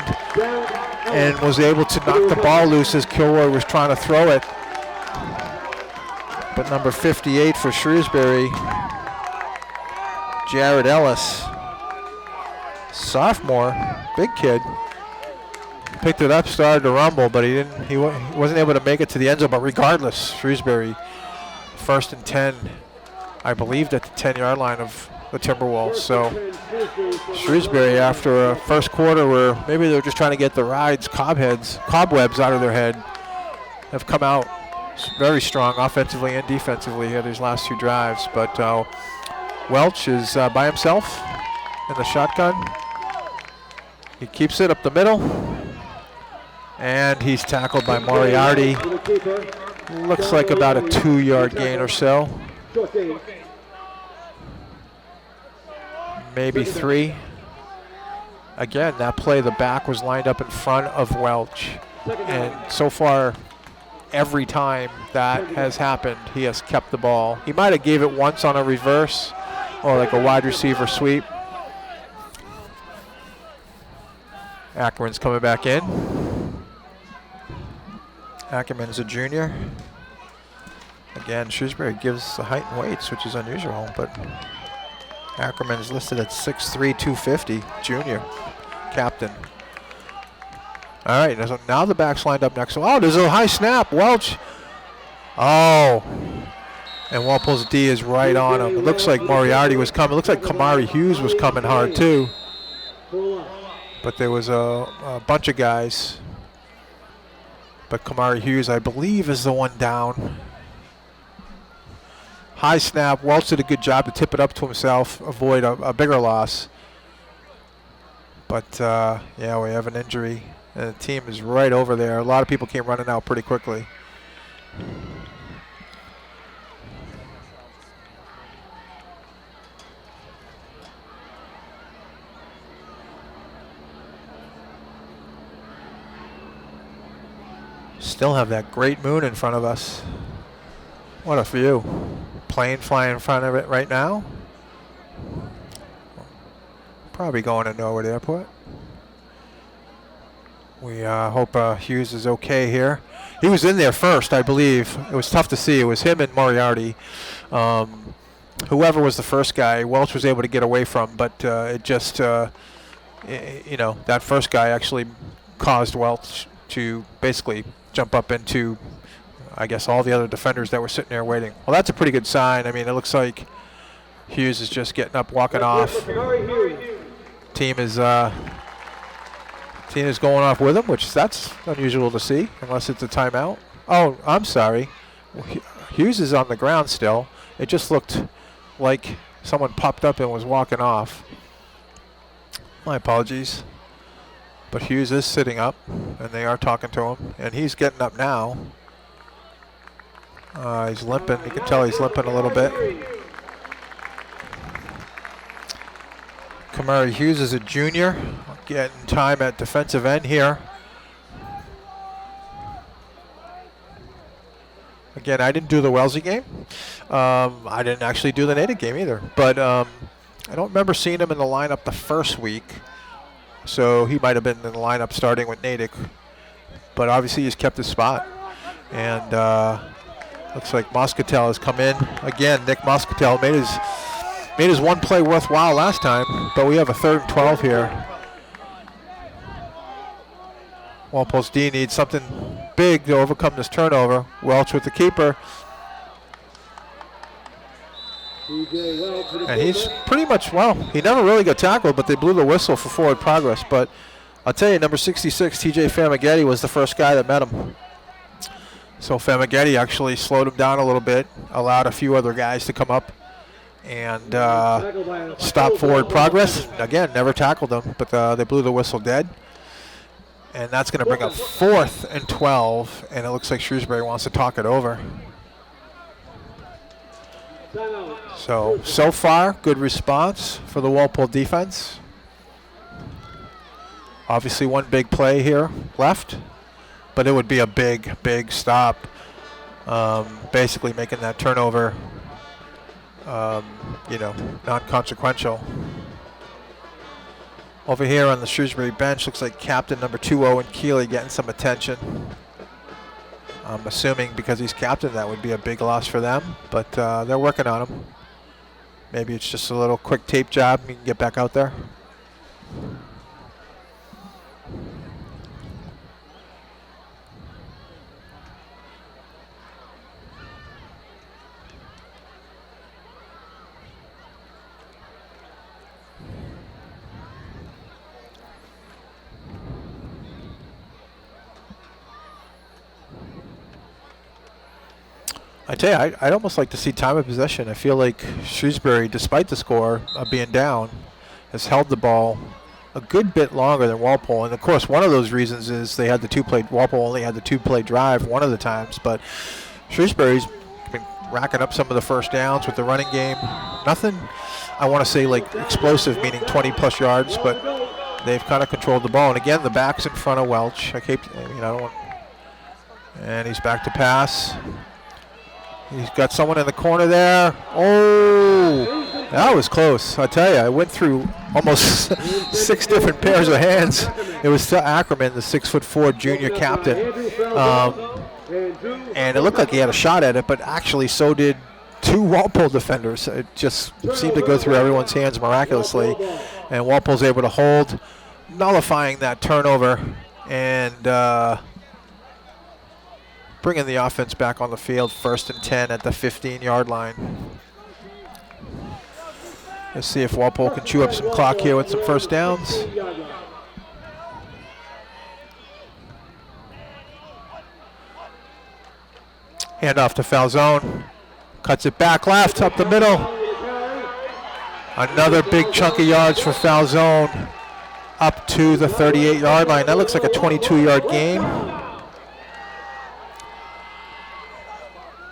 and was able to knock the ball loose as Kilroy was trying to throw it. But number 58 for Shrewsbury, Jared Ellis, sophomore, big kid, picked it up, started to rumble, but he wasn't able to make it to the end zone. But regardless, Shrewsbury, 1st and 10, I believed, at the 10-yard line of the Timberwolves. So Shrewsbury, after a first quarter where maybe they were just trying to get the cobwebs out of their head, have come out very strong offensively and defensively here these last 2 drives. But Welch is by himself in the shotgun. He keeps it up the middle. And he's tackled by Moriarty. Looks like about a 2-yard gain or so. Maybe 3. Again, that play, the back was lined up in front of Welch. And so far, every time that has happened, he has kept the ball. He might have gave it once on a reverse, or like a wide receiver sweep. Ackerman's coming back in. Ackerman's a junior. Again, Shrewsbury gives the height and weights, which is unusual, but Ackerman's listed at 6'3", 250, junior, captain. All right, so now the back's lined up next. Oh, there's a high snap. Welch. Oh. And Walpole's D is right on him. It looks like Moriarty was coming. It looks like Kamari Hughes was coming hard, too. But there was a bunch of guys. But Kamari Hughes, I believe, is the one down. High snap. Welch did a good job to tip it up to himself, avoid a bigger loss. But, yeah, we have an injury. And the team is right over there. A lot of people came running out pretty quickly. Still have that great moon in front of us. What a view. Plane flying in front of it right now. Probably going to Norwood Airport. We hope Hughes is okay here. He was in there first, I believe. It was tough to see. It was him and Moriarty. Whoever was the first guy, Welch was able to get away from, but it just, you know, that first guy actually caused Welch to basically jump up into, I guess, all the other defenders that were sitting there waiting. Well, that's a pretty good sign. I mean, it looks like Hughes is just getting up, walking off. Team is going off with him, which that's unusual to see, unless it's a timeout. Oh, I'm sorry. Hughes is on the ground still. It just looked like someone popped up and was walking off. My apologies. But Hughes is sitting up, and they are talking to him, and he's getting up now. He's limping. You can tell he's limping a little bit. Kamari Hughes is a junior, getting time at defensive end here. Again, I didn't do the Wellesley game. I didn't actually do the Natick game either, but I don't remember seeing him in the lineup the first week. So he might have been in the lineup starting with Natick, but obviously he's kept his spot. And looks like Moscatel has come in again. Nick Moscatel made his one play worthwhile last time, but we have a 3rd and 12 here. Walpole's D needs something big to overcome this turnover. Welch with the keeper. And he's pretty much, well, he never really got tackled, but they blew the whistle for forward progress. But I'll tell you, number 66, TJ Famagetti, was the first guy that met him. So Famagetti actually slowed him down a little bit, allowed a few other guys to come up and stop forward progress. Again, never tackled him, but they blew the whistle dead. And that's going to bring up 4th and 12, and it looks like Shrewsbury wants to talk it over. So far, good response for the Walpole defense. Obviously one big play here left, but it would be a big, big stop. Basically making that turnover, you know, non-consequential. Over here on the Shrewsbury bench, looks like captain number 2, Owen Keeley, getting some attention. I'm assuming because he's captain, that would be a big loss for them, but they're working on him. Maybe it's just a little quick tape job. He can get back out there. I tell you, I'd almost like to see time of possession. I feel like Shrewsbury, despite the score of being down, has held the ball a good bit longer than Walpole. And of course, one of those reasons is they had the two-play. Walpole only had the two-play drive one of the times, but Shrewsbury's been racking up some of the first downs with the running game. Nothing, I want to say, like explosive, meaning 20-plus yards, but they've kind of controlled the ball. And again, the back's in front of Welch. I don't want. And he's back to pass. He's got someone in the corner there. Oh! That was close. I tell you, I went through almost 6 different pairs of hands. It was to Ackerman, the 6'4" junior captain. And it looked like he had a shot at it, but actually so did 2 Walpole defenders. It just seemed to go through everyone's hands miraculously. And Walpole's able to hold, nullifying that turnover and bringing the offense back on the field. 1st and 10 at the 15-yard line. Let's see if Walpole can chew up some clock here with some first downs. Hand off to Falzone. Cuts it back left, up the middle. Another big chunk of yards for Falzone up to the 38-yard line. That looks like a 22-yard gain.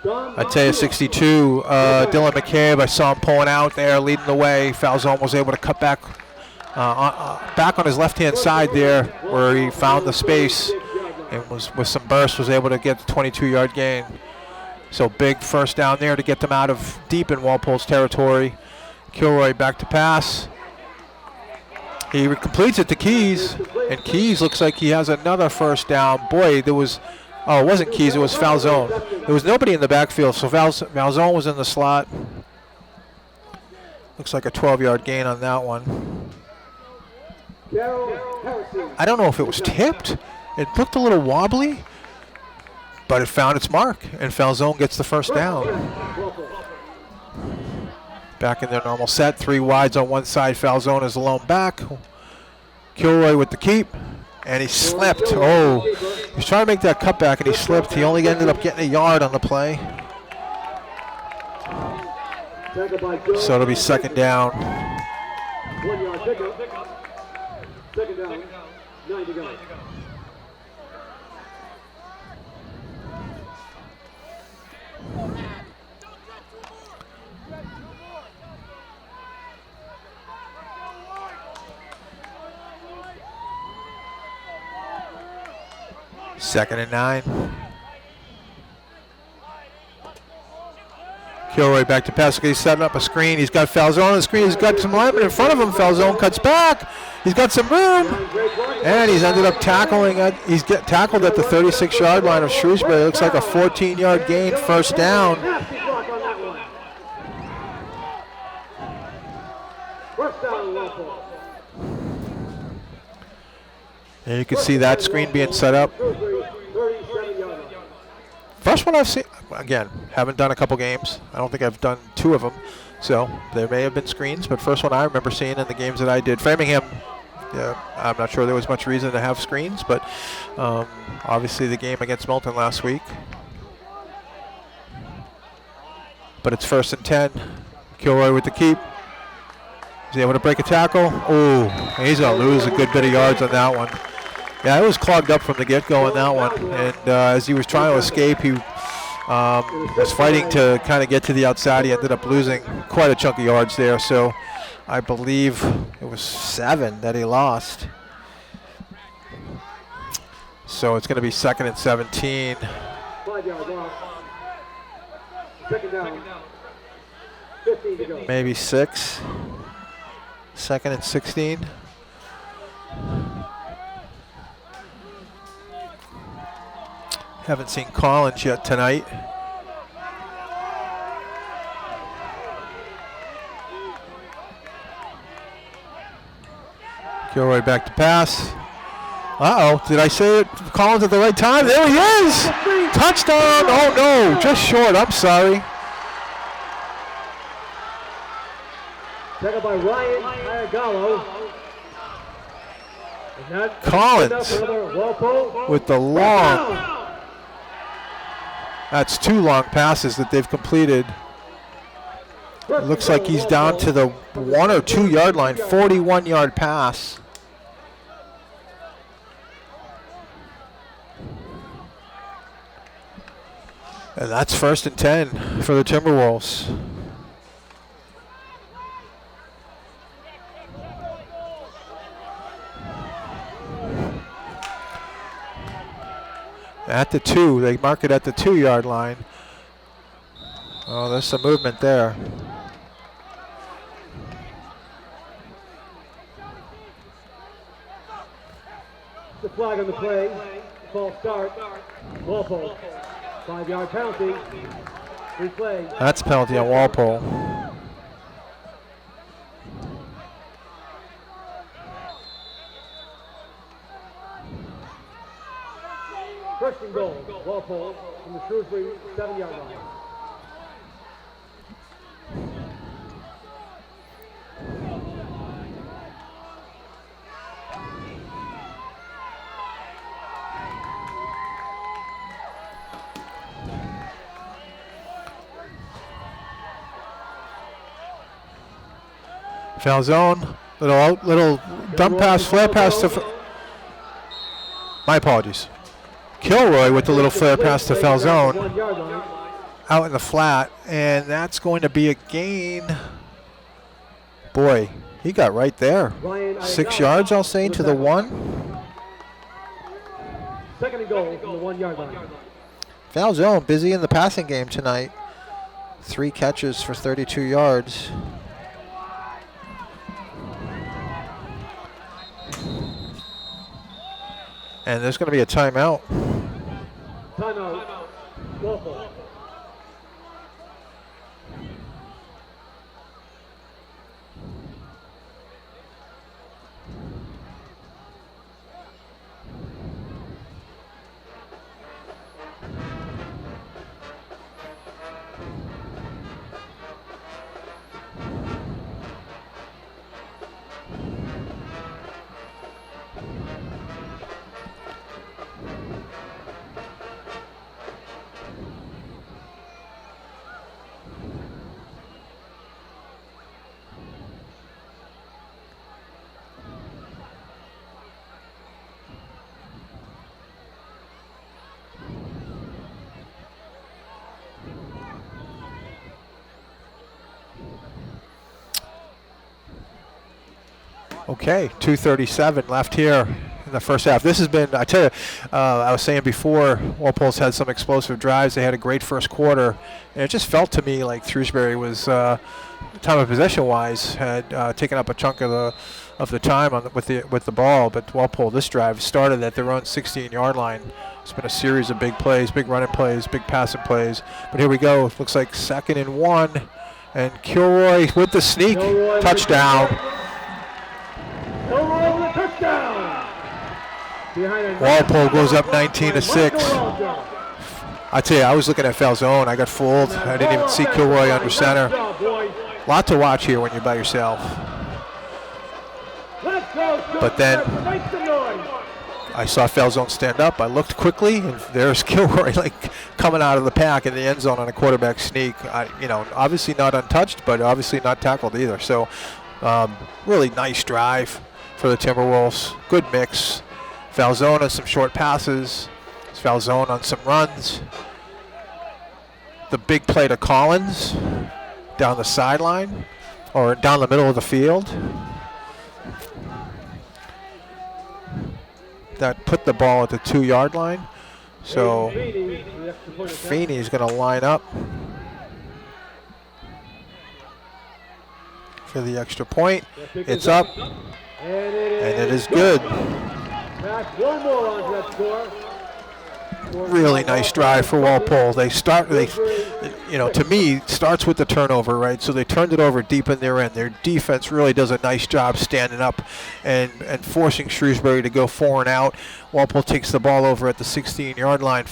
I tell you, 62, Dylan McCabe, I saw him pulling out there, leading the way. Falzone was able to cut back back on his left-hand side there where he found the space and was with some burst was able to get the 22-yard gain. So big first down there to get them out of deep in Walpole's territory. Kilroy back to pass. He completes it to Keys, and Keys looks like he has another first down. Boy, there was, oh, it wasn't Keys, it was Falzone. There was nobody in the backfield, so Falzone was in the slot. Looks like a 12-yard gain on that one. I don't know if it was tipped. It looked a little wobbly, but it found its mark, and Falzone gets the first down. Back in their normal set, 3 wides on one side. Falzone is alone back. Kilroy with the keep, and he slipped. Oh, he was trying to make that cutback, and he slipped. He only ended up getting a yard on the play. So it'll be second down. 1 yard pickup. Second down, 9 to go. Second and 9. Kilroy back to pass. He's setting up a screen. He's got Falzone on the screen. He's got some linemen in front of him. Falzone cuts back. He's got some room. And he's ended up tackling at, tackled at the 36-yard line of Shrewsbury. It looks like a 14-yard gain, first down. And you can see that screen being set up. First one I've seen, again, haven't done a couple games. I don't think I've done 2 of them. So there may have been screens, but first one I remember seeing in the games that I did. Framingham, yeah, I'm not sure there was much reason to have screens, but obviously the game against Milton last week. But it's 1st and 10. Kilroy with the keep. He's able to break a tackle. Oh, he's going to lose a good bit of yards on that one. Yeah, it was clogged up from the get-go on that one. And as he was trying to escape, he was fighting to kind of get to the outside. He ended up losing quite a chunk of yards there. So I believe it was 7 that he lost. So it's going to be 2nd and 17. 5 yards off. Second down. 15 to go. Maybe 6. 2nd and 16. Haven't seen Collins yet tonight. Kilroy back to pass. Uh-oh, did I say it? Collins at the right time? There he is! Touchdown! Oh no, just short, I'm sorry. Tackled by Ryan Iagalo. Collins with the long. That's 2 long passes that they've completed. It looks like he's down to the 1 or 2 yard line, 41-yard pass. And that's 1st and 10 for the Timberwolves. At the 2, they mark it at the 2-yard line. Oh, there's some movement there. The flag on the play. False start. Walpole. 5-yard penalty. Replay. That's a penalty on Walpole. First and goal. Walpole from the Shrewsbury 7-yard line. Foul zone, little dump pass, flare pass to. My apologies. Kilroy with the little flare pass to foul zone, out in the flat, and that's going to be a gain. Boy, he got right there. 6 yards, I'll say, to the 1. Second and goal from the 1-yard line. Foul zone, busy in the passing game tonight. 3 catches for 32 yards. And there's going to be a timeout. Timeout. Walpole. Okay, 2:37 left here in the first half. This has been, I tell you, I was saying before, Walpole's had some explosive drives. They had a great first quarter, and it just felt to me like Shrewsbury was, time of possession-wise, had taken up a chunk of the time with the ball. But Walpole, this drive started at their own 16-yard line. It's been a series of big plays, big running plays, big passing plays. But here we go. Looks like 2nd and 1, and Kilroy with the sneak, touchdown. Kilroy with a touchdown. Walpole goes up 19-6. I tell you, I was looking at foul zone. I got fooled. I didn't even see Kilroy under center. A lot to watch here when you're by yourself. But then I saw foul zone stand up. I looked quickly, and there's Kilroy like coming out of the pack in the end zone on a quarterback sneak. Obviously not untouched, but obviously not tackled either. So really nice drive for the Timberwolves. Good mix. Foul zone on some short passes. Foul zone on some runs. The big play to Collins down the sideline or down the middle of the field. That put the ball at the 2-yard line. So Feeney's going to line up for the extra point. It's up, and it is good. Really nice drive for Walpole. To me, starts with the turnover, right? So they turned it over deep in their end. Their defense really does a nice job standing up and forcing Shrewsbury to go 4 and out. Walpole takes the ball over at the 16-yard line.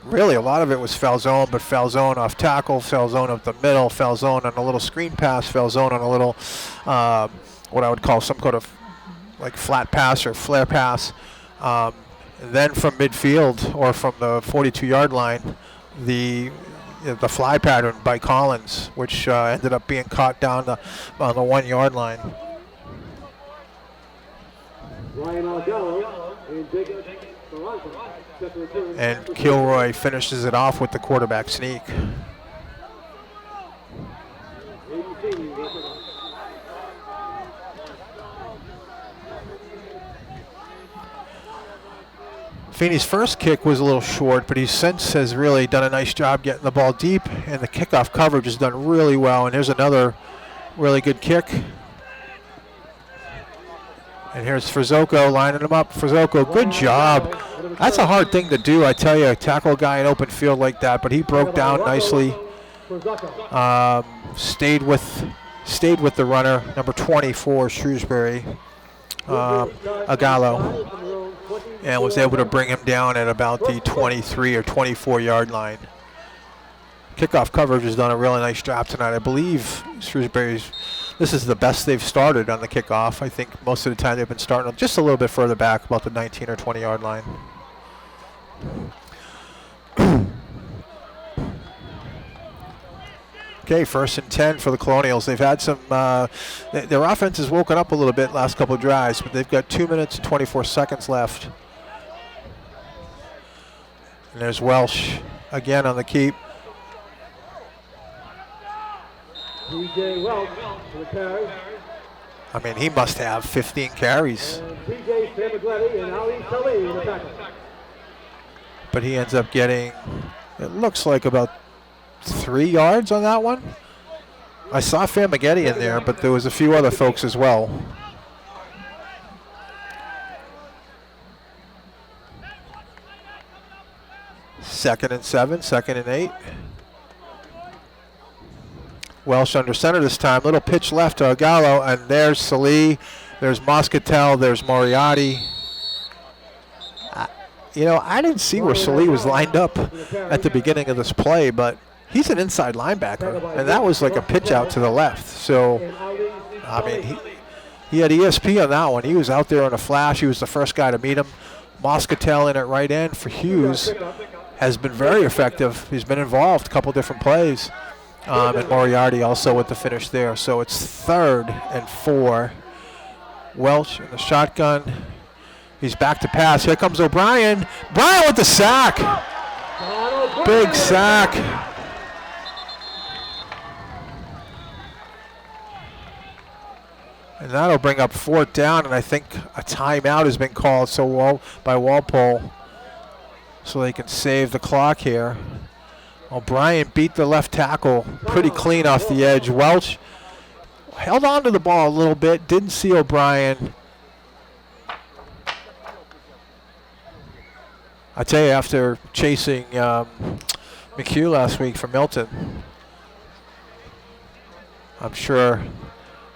Really, a lot of it was foul zone, but foul zone off tackle, foul zone up the middle, foul zone on a little screen pass, foul zone on a little, what I would call some kind of like flat pass or flare pass. Then from midfield or from the 42-yard line, the fly pattern by Collins, which ended up being caught down on the 1-yard line. And Kilroy finishes it off with the quarterback sneak. Feeney's first kick was a little short, but he since has really done a nice job getting the ball deep, and the kickoff coverage has done really well. And there's another really good kick. And here's Frizoko lining him up. Frizoko, good job. That's a hard thing to do, I tell you, tackle a guy in open field like that, but he broke down nicely. Stayed with the runner, number 24, Shrewsbury, Agallo, and was able to bring him down at about the 23 or 24 yard line. Kickoff coverage has done a really nice job tonight. I believe this is the best they've started on the kickoff. I think most of the time they've been starting just a little bit further back, about the 19 or 20 yard line. Okay, 1st and 10 for the Colonials. They've had some, their offense has woken up a little bit last couple of drives, but they've got 2 minutes and 24 seconds left. And there's Welsh again on the keep. DJ Welch for the carry. I mean, he must have 15 carries. DJ Samagletti and Ali Salee in the tackle. But he ends up getting, it looks like about 3 yards on that one. I saw Famagetti in there, but there was a few other folks as well. Second and 7, 2nd and 8. Welsh under center this time. Little pitch left to Agallo, and there's Salee, there's Moscatel, there's Moriarty. I didn't see where Salee was lined up at the beginning of this play, but he's an inside linebacker, and that was like a pitch out to the left. So, I mean, he had ESP on that one. He was out there on a flash. He was the first guy to meet him. Moscatel in at right end for Hughes has been very effective. He's been involved a couple different plays. And Moriarty also with the finish there. So it's 3rd and 4. Welch in the shotgun. He's back to pass. Here comes O'Brien. Bryan with the sack. Big sack. And that'll bring up 4th down, and I think a timeout has been called by Walpole so they can save the clock here. O'Brien beat the left tackle pretty clean off the edge. Welch held on to the ball a little bit, didn't see O'Brien. I tell you, after chasing McHugh last week for Milton, I'm sure,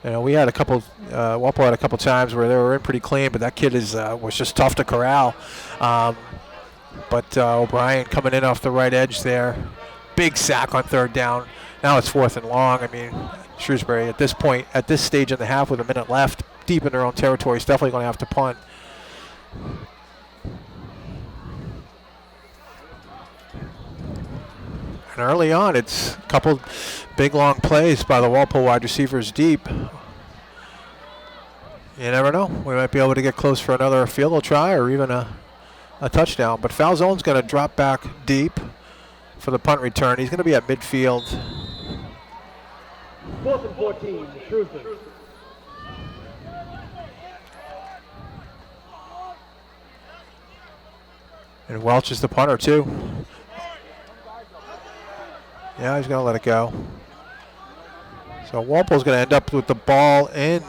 we had a couple, Walpole had a couple times where they were in pretty clean, but that kid was just tough to corral. But O'Brien coming in off the right edge there. Big sack on 3rd down. Now it's 4th and long. I mean, Shrewsbury at this point, at this stage in the half with a minute left, deep in their own territory, is definitely going to have to punt. And early on, it's a couple big long plays by the Walpole wide receivers deep. You never know. We might be able to get close for another field goal try or even a touchdown. But Falzone's going to drop back deep for the punt return. He's going to be at midfield. 4th and 14, Shrewsbury. And Welch is the punter too. Yeah, he's going to let it go. So Walpole's going to end up with the ball in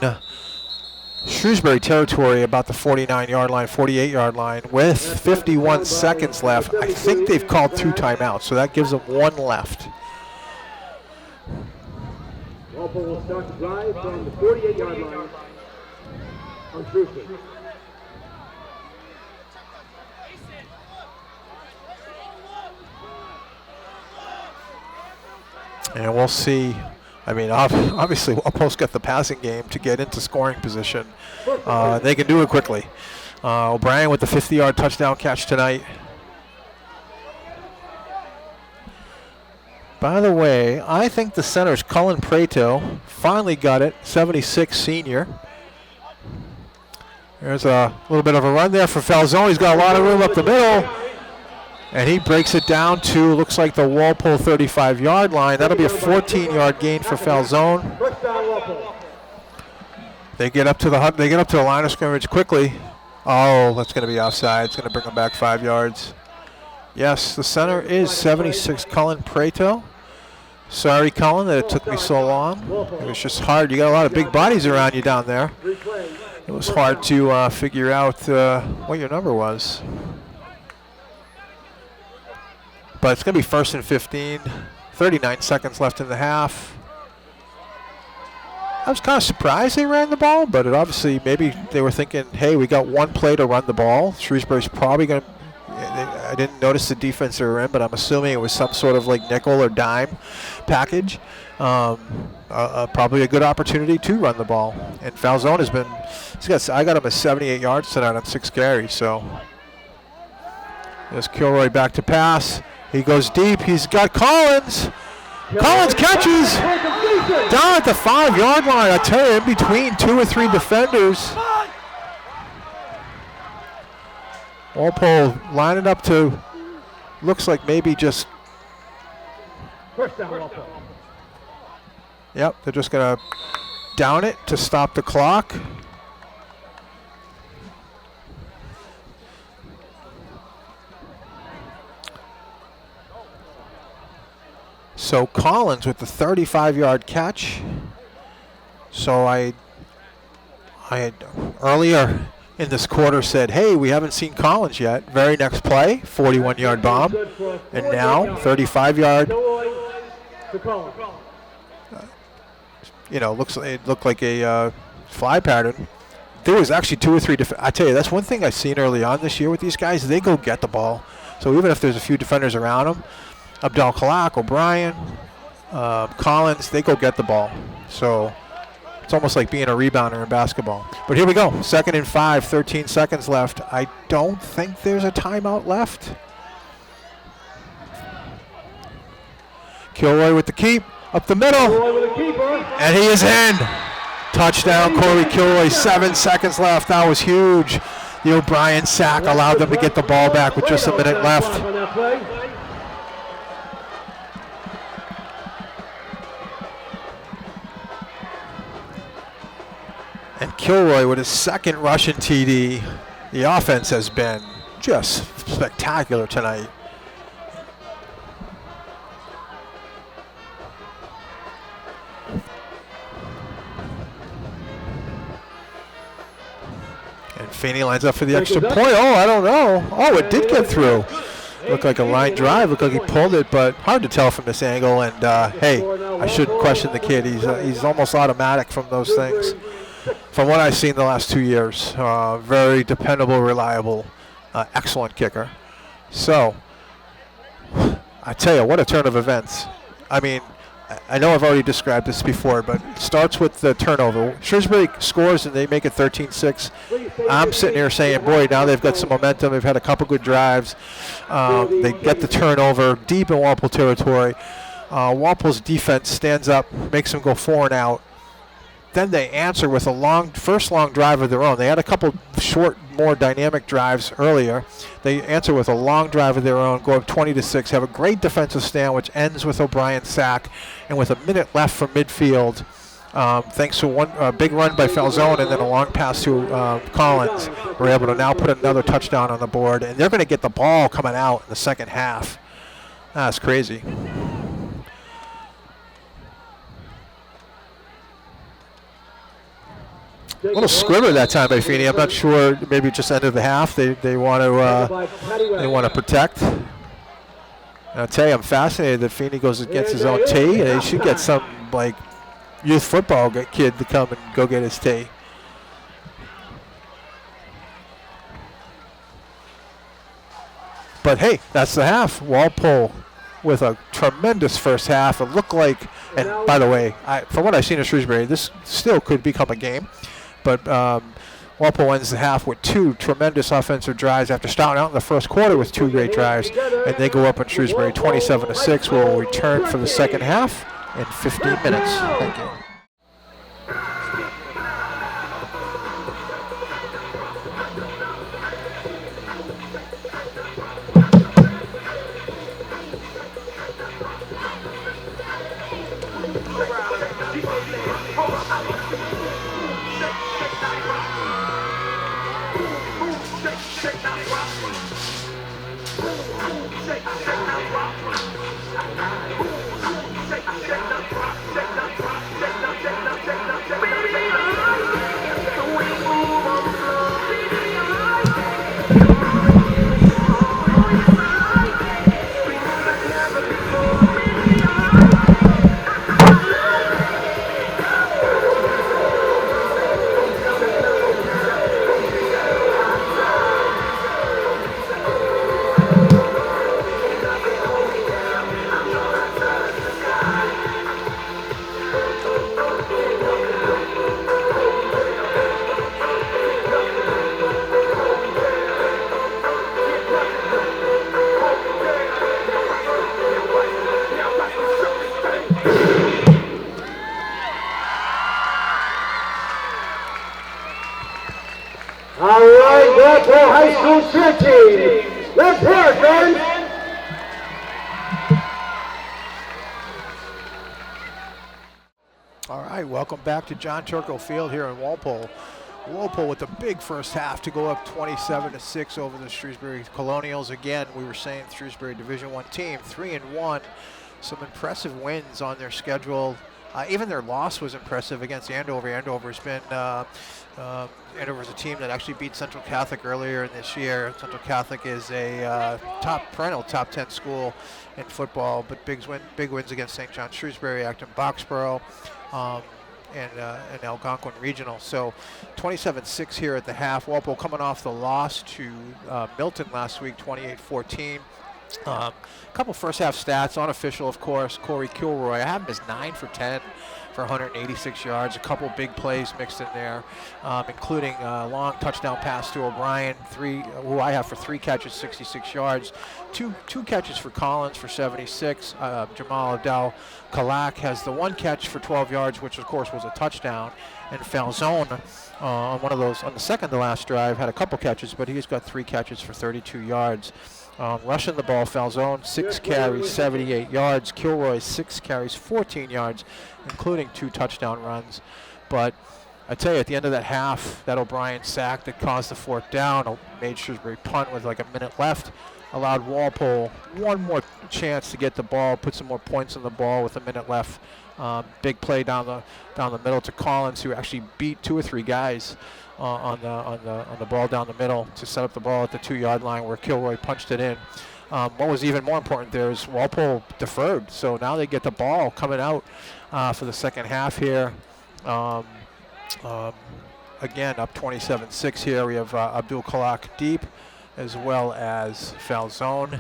Shrewsbury territory, about the 49-yard line, 48-yard line, with 51 seconds left. I think they've called 2 timeouts, so that gives them 1 left. Walpole will start the drive from the 48-yard line on Shrewsbury. And we'll see. I mean, obviously, Walpole's got the passing game to get into scoring position. They can do it quickly. O'Brien with the 50-yard touchdown catch tonight. By the way, I think the center's Cullen Prato. Finally got it, 76 senior. There's a little bit of a run there for Falzone. He's got a lot of room up the middle. And he breaks it down to, looks like the Walpole 35-yard line. That'll be a 14-yard gain for Falzone. They get up to the line of scrimmage quickly. Oh, that's going to be offside. It's going to bring them back 5 yards. Yes, the center is 76, Cullen Prato. Sorry, Cullen, that it took me so long. It was just hard. You got a lot of big bodies around you down there. It was hard to figure out what your number was. But it's going to be 1st and 15. 39 seconds left in the half. I was kind of surprised they ran the ball, but it obviously maybe they were thinking, hey, we got one play to run the ball. Shrewsbury's probably going to, I didn't notice the defense they were in, but I'm assuming it was some sort of like nickel or dime package. Probably a good opportunity to run the ball. And Falzone has been, I got him at 78 yards tonight on 6 carries, so. There's Kilroy back to pass. He goes deep. He's got Collins. Collins catches down at the 5-yard line. I tell you, in between 2 or 3 defenders. Walpole lining up to, looks like maybe just. First down, Walpole. Yep, they're just going to down it to stop the clock. So Collins with the 35-yard catch. So I had earlier in this quarter said, hey, we haven't seen Collins yet. Very next play, 41-yard bomb. And now 35-yard. It looked like a fly pattern. There was actually 2 or 3 I tell you, that's one thing I've seen early on this year with these guys. They go get the ball. So even if there's a few defenders around them, Abdel Kalak, O'Brien, Collins, they go get the ball. So it's almost like being a rebounder in basketball. But here we go, 2nd and 5, 13 seconds left. I don't think there's a timeout left. Kilroy with the keep, up the middle, and he is in. Touchdown, Corey Kilroy, 7 seconds left. That was huge. The O'Brien sack allowed them to get the ball back with just a minute left. And Kilroy with his 2nd Russian TD. The offense has been just spectacular tonight. And Feeney lines up for the extra point. Oh, I don't know. Oh, it did get through. Looked like a line drive. Looked like he pulled it, but hard to tell from this angle. And hey, I shouldn't question the kid. He's almost automatic from those things. From what I've seen the last 2 years, very dependable, reliable, excellent kicker. So, I tell you, what a turn of events. I mean, I know I've already described this before, but it starts with the turnover. Shrewsbury scores and they make it 13-6. I'm sitting here saying, boy, now they've got some momentum. They've had a couple good drives. They get the turnover deep in Walpole territory. Walpole's defense stands up, makes them go 4 and out. Then they answer with a first long drive of their own. They had a couple short, more dynamic drives earlier. They answer with a long drive of their own, go up 20-6, have a great defensive stand, which ends with O'Brien's sack, and with a minute left from midfield, thanks to one big run by Falzone and then a long pass to Collins, we're able to now put another touchdown on the board, and they're going to get the ball coming out in the second half. That's crazy. A little squibber that time by Feeney. I'm not sure. Maybe just end of the half. They want to protect. And I'll tell you, I'm fascinated that Feeney goes and gets his own tee. They should get some like youth football kid to come and go get his tee. But hey, that's the half. Walpole with a tremendous first half. It looked like, and by the way, from what I've seen of Shrewsbury, this still could become a game. But Walpole ends the half with 2 tremendous offensive drives after starting out in the first quarter with 2 great drives. And they go up in Shrewsbury 27-6. We'll return for the second half in 15 minutes. Thank you. All right, Walpole High School cheer team. Let's hear it, friends. All right, welcome back to John Turco Field here in Walpole. Walpole with a big first half to go up 27-6 over the Shrewsbury Colonials. Again, we were saying Shrewsbury Division I team, 3-1. Some impressive wins on their schedule. Even their loss was impressive against Andover. Andover's a team that actually beat Central Catholic earlier in this year. Central Catholic is a perennial top 10 school in football, but big wins against St. John Shrewsbury, Acton Boxborough, and Algonquin Regional. So 27-6 here at the half. Walpole coming off the loss to Milton last week, 28-14. A couple first half stats, unofficial of course. Corey Kilroy, I have him as 9 for 10 for 186 yards. A couple big plays mixed in there, including a long touchdown pass to O'Brien, who I have for 3 catches, 66 yards. Two catches for Collins for 76. Jamal Abdel Kalak has the 1 catch for 12 yards, which of course was a touchdown. And Falzone on the second to last drive had a couple catches, but he's got 3 catches for 32 yards. Rushing the ball, Falzone, 6 carries, 78 yards. Kilroy, 6 carries, 14 yards, including 2 touchdown runs. But I tell you, at the end of that half, that O'Brien sack that caused the 4th down, made Shrewsbury punt with like a minute left, allowed Walpole one more chance to get the ball, put some more points on the ball with a minute left. Big play down the middle to Collins, who actually beat 2 or 3 guys on the ball down the middle to set up the ball at the 2-yard line where Kilroy punched it in. What was even more important there is Walpole deferred, so now they get the ball coming out for the second half here. Again, up 27-6 here. We have Abdul Kalak deep as well as Falzone.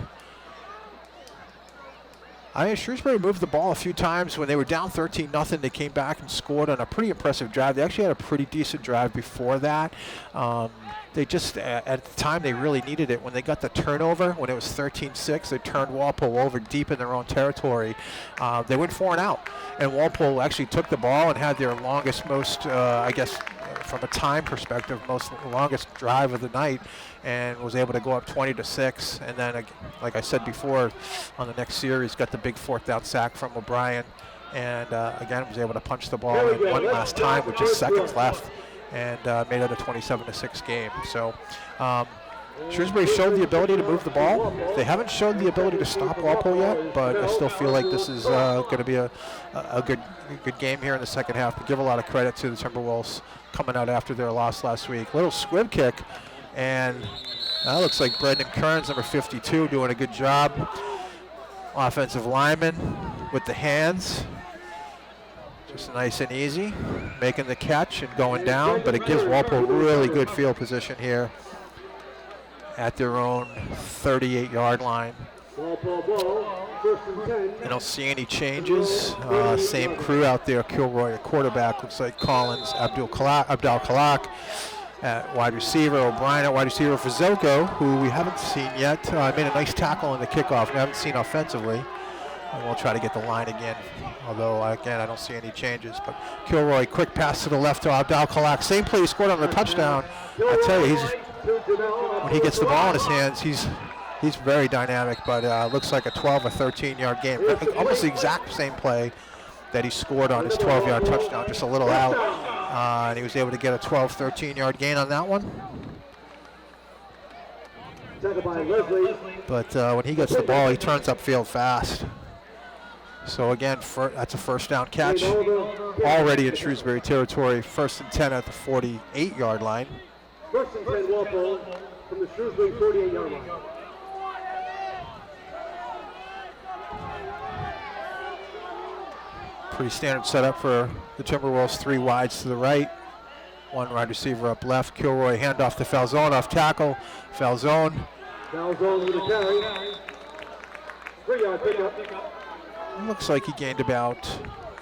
Shrewsbury moved the ball a few times. When they were down 13-0, they came back and scored on a pretty impressive drive. They actually had a pretty decent drive before that. They just, at the time, they really needed it. When they got the turnover, when it was 13-6, they turned Walpole over deep in their own territory. They went 4 and out. And Walpole actually took the ball and had their longest, from a time perspective, longest drive of the night, and was able to go up 20-6. And then, like I said before, on the next series, got the big 4th down sack from O'Brien, and again was able to punch the ball in one last time with just seconds left, and made it a 27-6 game. So Shrewsbury showed the ability to move the ball. They haven't showed the ability to stop Walpole yet, but I still feel like this is going to be a good game here in the second half. But give a lot of credit to the Timberwolves coming out after their loss last week. Little squib kick, and that looks like Brendan Kearns, number 52, doing a good job. Offensive lineman with the hands. Just nice and easy, making the catch and going down, but it gives Walpole really good field position here at their own 38-yard line. I don't see any changes. Same crew out there. Kilroy at quarterback. Looks like Collins, Abdul Kalak at wide receiver. O'Brien at wide receiver for Zoko, who we haven't seen yet. Made a nice tackle in the kickoff. We haven't seen offensively. And we'll try to get the line again. Although, again, I don't see any changes. But Kilroy, quick pass to the left to Abdul Kalak. Same play he scored on the touchdown. I tell you, when he gets the ball in his hands, he's very dynamic, but looks like a 12 or 13-yard game. Almost the exact same play that he scored on his 12-yard touchdown, just a little out. And he was able to get a 12, 13-yard gain on that one. But when he gets the ball, he turns upfield fast. So again, that's a first down catch. Already in Shrewsbury territory, 1st and 10 at the 48-yard line. 1st and 10 Walpole from the Shrewsbury 48-yard line. Pretty standard setup for the Timberwolves. 3 wides to the right, 1 wide receiver up left. Kilroy handoff to Falzone off tackle. Falzone with a carry. 3-yard pickup. Looks like he gained about,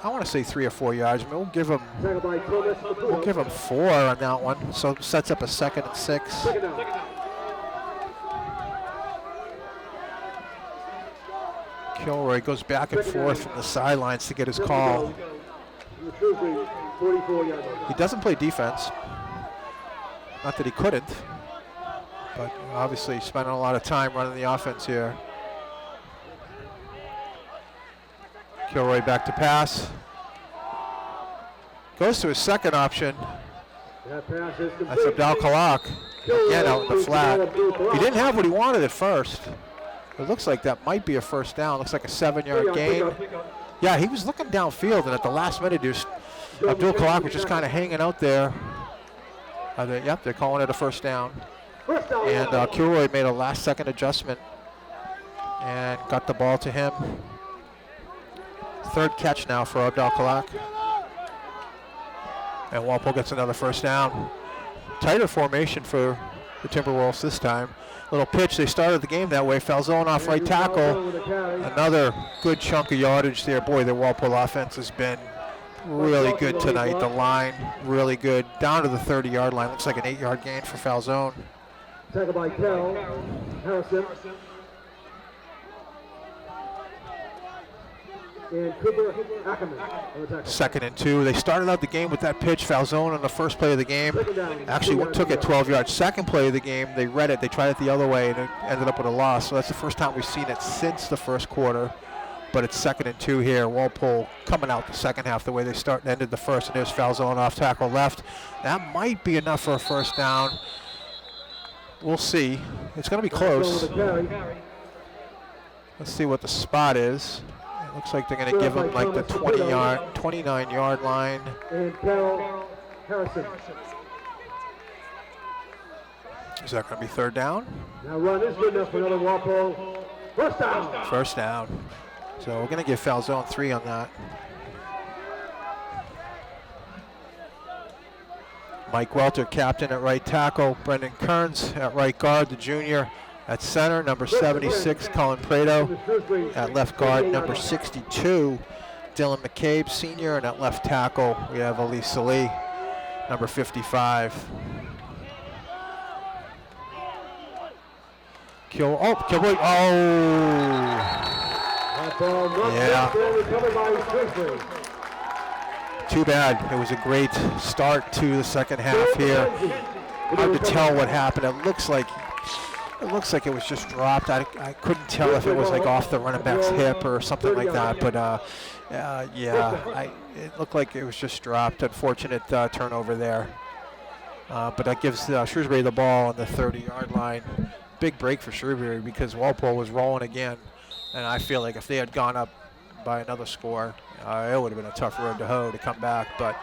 I want to say 3 or 4 yards. I mean, we'll give him 4 on that one. So sets up a 2nd and 6. Kilroy goes back and forth from the sidelines to get his call. He doesn't play defense. Not that he couldn't, but obviously spending a lot of time running the offense here. Kilroy back to pass. Goes to his second option. That pass is That's complete. Abdal Kalak. Again out in the flat. He didn't have what he wanted at first. It looks like that might be a first down. Looks like a 7-yard gain. Yeah, he was looking downfield, and at the last minute, Abdul Kalak was just kind of hanging out there. Yep, they're calling it a first down. And Kilroy made a last-second adjustment and got the ball to him. Third catch now for Abdul Kalak. And Walpole gets another first down. Tighter formation for the Timberwolves this time. Little pitch. They started the game that way. Falzone off right tackle. Another good chunk of yardage there. Boy, the Walpole offense has been really good tonight. The line, really good. Down to the 30-yard line. Looks like an 8-yard gain for Falzone. Tackle by Kel Harrison. And Cooper Ackerman on the tackle. 2nd and 2. They started out the game with that pitch. Falzone on the first play of the game. Actually took it 12 yards. Second play of the game, they read it. They tried it the other way, and it ended up with a loss. So that's the first time we've seen it since the first quarter. But it's 2nd and 2 here. Walpole coming out the second half the way they start and ended the first. And there's Falzone off tackle left. That might be enough for a first down. We'll see. It's going to be close. Let's see what the spot is. It looks like they're going to give him like the 29-yard line. And Kel Harrison. Is that going to be third down? Now run is good enough for another Walpole. First down. First down. So we're going to give Falzone 3 on that. Mike Welter, captain at right tackle. Brendan Kearns at right guard, the junior. At center, number 76, Colin Prado. At left guard, number 62, Dylan McCabe, senior. And at left tackle, we have Elise Lee, number 55. Kilroy. Yeah. Too bad. It was a great start to the second half here. Hard to tell what happened. It looks like it was just dropped. I couldn't tell if it was like off the running back's hip or something like that. But it looked like it was just dropped. Unfortunate turnover there. But that gives Shrewsbury the ball on the 30-yard line. Big break for Shrewsbury because Walpole was rolling again. And I feel like if they had gone up by another score, it would have been a tough road to hoe to come back. But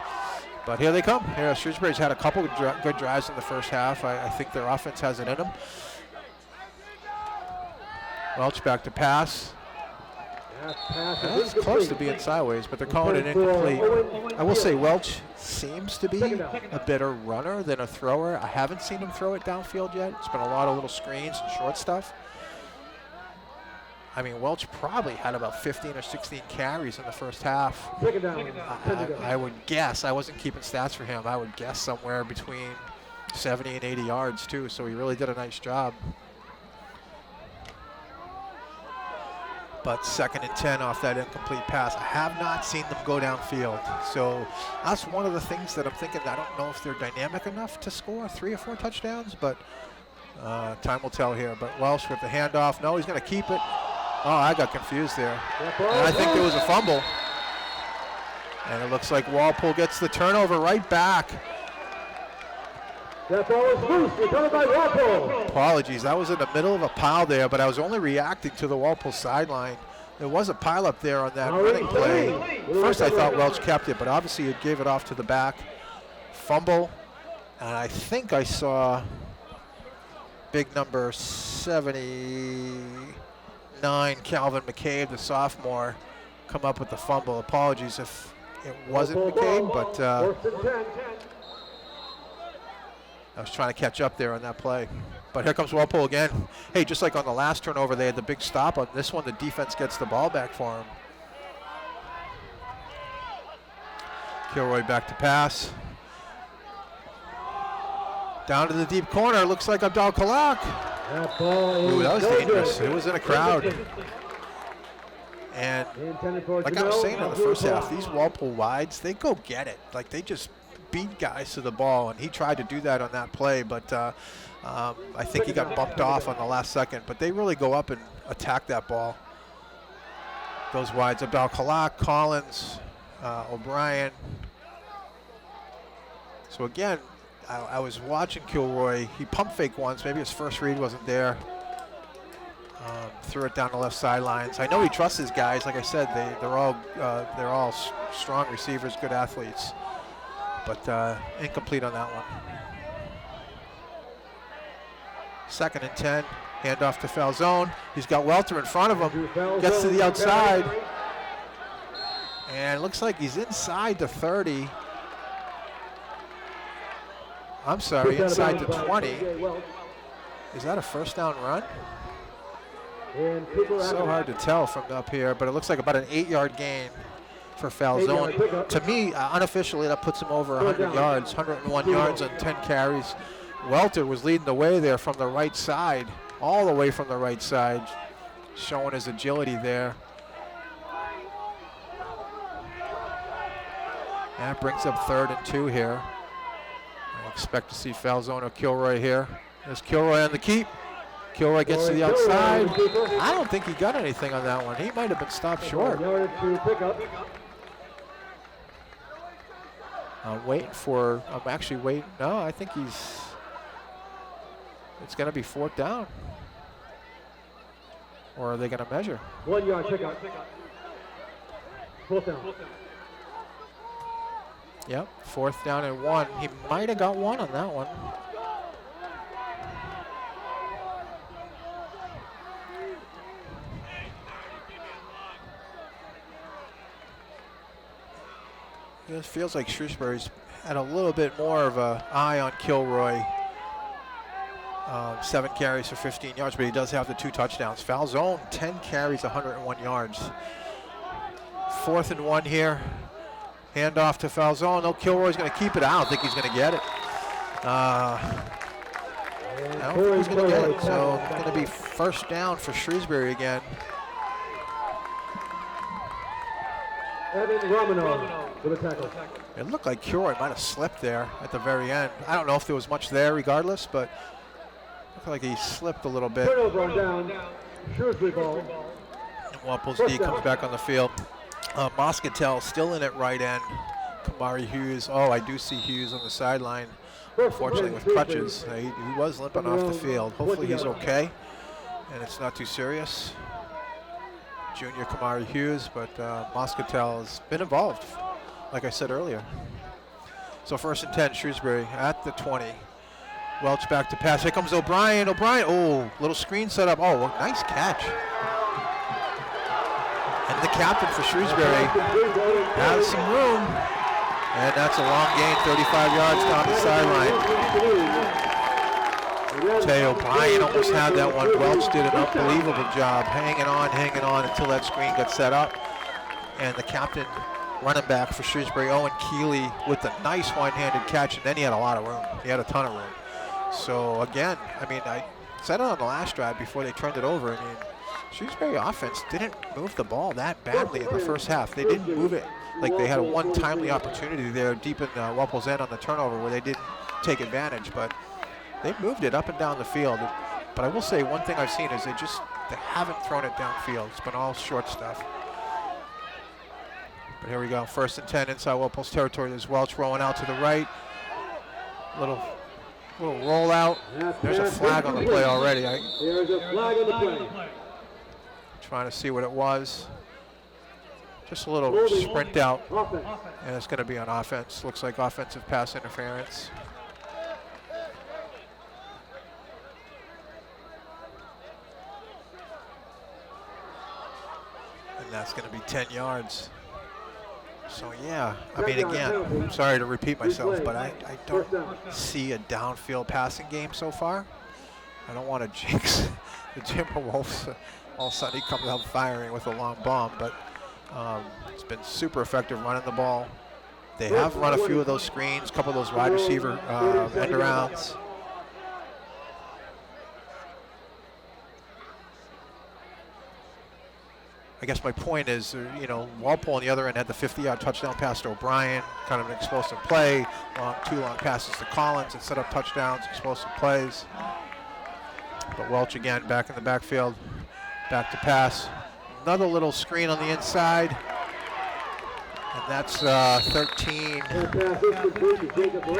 here they come. Here, Shrewsbury's had a couple of good drives in the first half. I think their offense has it in them. Welch back to pass. That's close to being sideways, but they're calling it incomplete. I will say Welch seems to be a better runner than a thrower. I haven't seen him throw it downfield yet. It's been a lot of little screens and short stuff. I mean, Welch probably had about 15 or 16 carries in the first half. I would guess, I wasn't keeping stats for him, I would guess somewhere between 70 and 80 yards too, so he really did a nice job. But 2nd and 10 off that incomplete pass. I have not seen them go downfield. So that's one of the things that I'm thinking. I don't know if they're dynamic enough to score 3 or 4 touchdowns, but time will tell here. But Welsh with the handoff. No, he's going to keep it. Oh, I got confused there. And I think there was a fumble. And it looks like Walpole gets the turnover right back. That ball is loose, recovered by Walpole. Apologies, I was in the middle of a pile there, but I was only reacting to the Walpole sideline. There was a pile up there on that running play. First I thought Welch kept it, but obviously it gave it off to the back. Fumble, and I think I saw big number 79, Calvin McCabe, the sophomore, come up with the fumble. Apologies if it wasn't McCabe, but I was trying to catch up there on that play. But here comes Walpole again. Hey, just like on the last turnover, they had the big stop. On this one, the defense gets the ball back for him. Kilroy back to pass. Down to the deep corner. Looks like Abdal Kalak. Ooh, that was dangerous. It was in a crowd. And like I was saying in the first half, these Walpole wides, they go get it. Like they just beat guys to the ball, and he tried to do that on that play, but I think he got bumped off on the last second. But they really go up and attack that ball. Goes wide. Abdal-Khalak, Collins, O'Brien. So again, I was watching Kilroy. He pump fake once. Maybe his first read wasn't there. Threw it down the left sidelines. I know he trusts his guys. Like I said, they're all strong receivers, good athletes. But incomplete on that one. 2nd and 10. Handoff to Falzone. He's got Welter in front of him. Gets to the outside. And it looks like he's inside the 30. I'm sorry, inside the 20. Is that a first down run? So hard to tell from up here, but it looks like about an 8-yard gain for Falzone. To me, unofficially, that puts him over 100 yards, 101 yards on 10 carries. Welter was leading the way there from the right side, all the way from the right side, showing his agility there. That brings up 3rd and 2 here. I expect to see Falzone or Kilroy here. There's Kilroy on the keep. Kilroy gets to the outside. I don't think he got anything on that one. He might have been stopped short. I'm actually waiting. No, I think it's going to be 4th down. Or are they going to measure? 1 yard pickup. 4th down. Yep, 4th down and 1. He might have got 1 on that one. It feels like Shrewsbury's had a little bit more of an eye on Kilroy. 7 carries for 15 yards, but he does have the 2 touchdowns. Falzone, 10 carries, 101 yards. 4th and 1 here. Handoff to Falzone. No, Kilroy's going to keep it. I don't think he's going to get it. I don't think he's going to get it. So it's going to be 1st down for Shrewsbury again. Evan Romano with a tackle. It looked like Kilroy might have slipped there at the very end. I don't know if there was much there regardless, but it looked like he slipped a little bit. Turnover on down. Shrewsbury ball. And Walpole's D comes back on the field. Moscatel still in at right end. Kamari Hughes. Oh, I do see Hughes on the sideline. Unfortunately with crutches. He was limping off the field. Hopefully he's okay and it's not too serious. Junior Kamari Hughes, but Moscatel has been involved, like I said earlier. So 1st and 10, Shrewsbury at the 20. Welch back to pass. Here comes O'Brien. Oh, little screen set up. Oh, nice catch. And the captain for Shrewsbury has some room. And that's a long gain, 35 yards down the sideline. Tay O'Brien almost had that one. Welch did an unbelievable job hanging on until that screen got set up. And the captain, running back for Shrewsbury, Owen Keeley, with a nice one-handed catch. And then he had a lot of room. He had a ton of room. So again, I mean, I said it on the last drive before they turned it over. I mean, Shrewsbury offense didn't move the ball that badly in the first half. They didn't move it like they had one timely opportunity there deep in Walpole's end on the turnover where they didn't take advantage. But they moved it up and down the field. But I will say one thing I've seen is they haven't thrown it downfield. It's been all short stuff. But here we go. 1st and 10 inside Walpole's territory. There's Welch rolling out to the right. Little rollout. There's a flag on the play already. There's a flag on the play. Trying to see what it was. Just a little sprint out. And it's going to be on offense. Looks like offensive pass interference. And that's going to be 10 yards. So, yeah, I mean, again, I'm sorry to repeat myself, but I don't see a downfield passing game so far. I don't want to jinx the Timberwolves. All of a sudden he comes out firing with a long bomb, but it's been super effective running the ball. They have run a few of those screens, a couple of those wide receiver end arounds. I guess my point is, Walpole on the other end had the 50-yard touchdown pass to O'Brien, kind of an explosive play, two long passes to Collins that set up touchdowns, explosive plays. But Welch again back in the backfield, back to pass. Another little screen on the inside, and that's 13.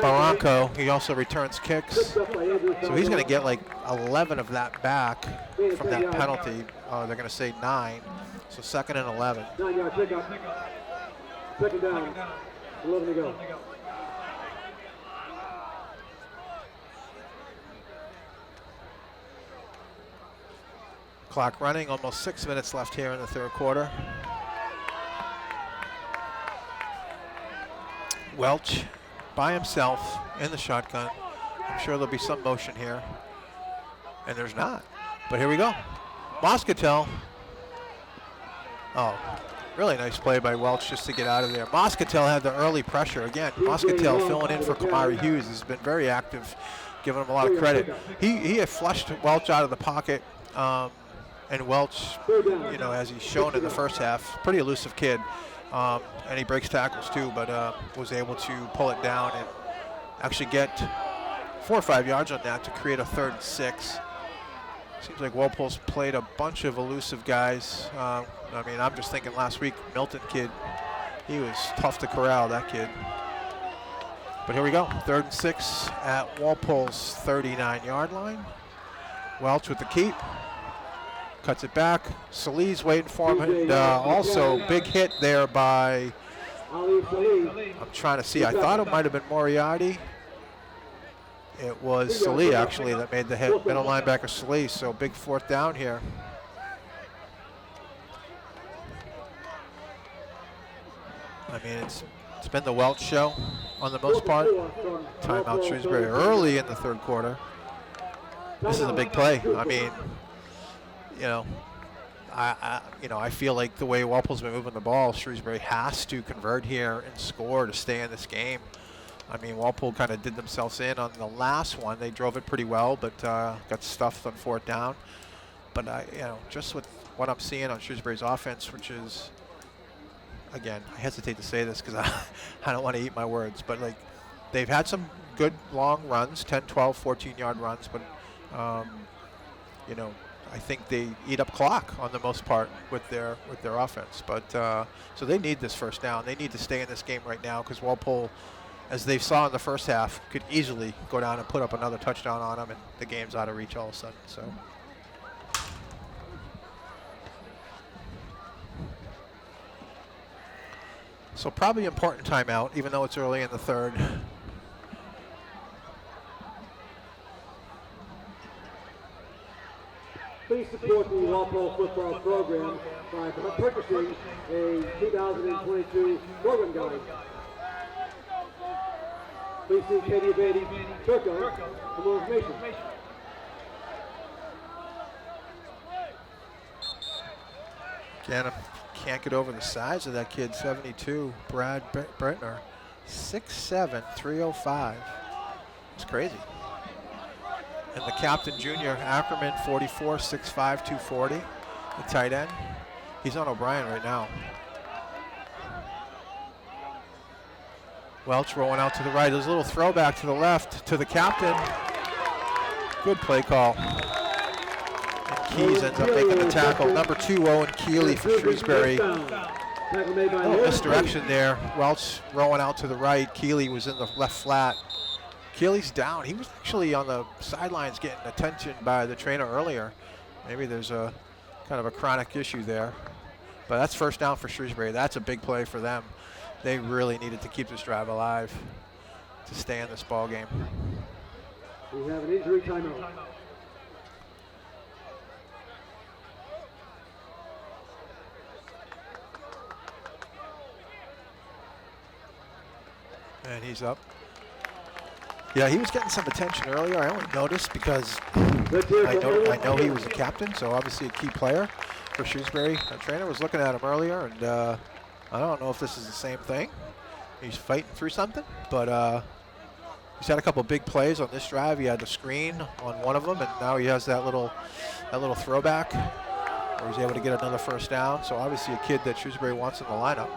Barranco, he also returns kicks. So he's going to get like 11 of that back from that penalty. They're going to say 9. So 2nd and 11. 9-yard pickup. 2nd down. 11 to go. Clock running, almost 6 minutes left here in the third quarter. Welch by himself in the shotgun. I'm sure there'll be some motion here. And there's not. But here we go. Moscatel. Oh, really nice play by Welch just to get out of there. Moscatel had the early pressure. Again, Moscatel filling in for Kamari Hughes has been very active, giving him a lot of credit. He had flushed Welch out of the pocket. And Welch, as he's shown in the first half, pretty elusive kid. And he breaks tackles too, but was able to pull it down and actually get 4 or 5 yards on that to create a 3rd and 6. Seems like Walpole's played a bunch of elusive guys. I'm just thinking last week, Milton kid, he was tough to corral, that kid. But here we go, 3rd and 6 at Walpole's 39-yard line. Welch with the keep. Cuts it back. Salih's waiting for him. And also, big hit there by, I'm trying to see. I thought it might have been Moriarty. It was Salih, actually, that made the hit. Middle linebacker Salih. So, big 4th down here. I mean, it's been the Welch show on the most part. Timeout Shrewsbury early in the third quarter. This is a big play. I mean, I feel like the way Walpole's been moving the ball, Shrewsbury has to convert here and score to stay in this game. I mean, Walpole kind of did themselves in on the last one. They drove it pretty well, but got stuffed on 4th down. But just with what I'm seeing on Shrewsbury's offense, which is, again, I hesitate to say this because I don't want to eat my words, but like they've had some good long runs, 10, 12, 14-yard runs, but I think they eat up clock on the most part with their offense. But so they need this first down. They need to stay in this game right now because Walpole, as they saw in the first half, could easily go down and put up another touchdown on them, and the game's out of reach all of a sudden. So probably important timeout, even though it's early in the third. Please support the Walpole football program by purchasing a 2022 program guide. Please see Katie Beatty Turco for more information. Again, I can't get over the size of that kid, 72, Brad Brentner, 6'7", 305. It's crazy. And the captain, Junior Ackerman, 44, 6'5", 240, the tight end. He's on O'Brien right now. Welch rolling out to the right. There's a little throwback to the left to the captain. Good play call. And Keys ends up making the tackle. Number 2, Owen Keeley for Shrewsbury. A little misdirection there. Welch rolling out to the right. Keeley was in the left flat. Keeley's down. He was actually on the sidelines getting attention by the trainer earlier. Maybe there's a kind of a chronic issue there. But that's first down for Shrewsbury. That's a big play for them. They really needed to keep this drive alive to stay in this ball game. We have an injury timeout. And he's up. Yeah, he was getting some attention earlier. I only noticed because I know he was a captain, so obviously a key player for Shrewsbury. The trainer was looking at him earlier, and I don't know if this is the same thing. He's fighting through something, but he's had a couple big plays on this drive. He had the screen on one of them, and now he has that little throwback. where he's able to get another first down. So obviously a kid that Shrewsbury wants in the lineup.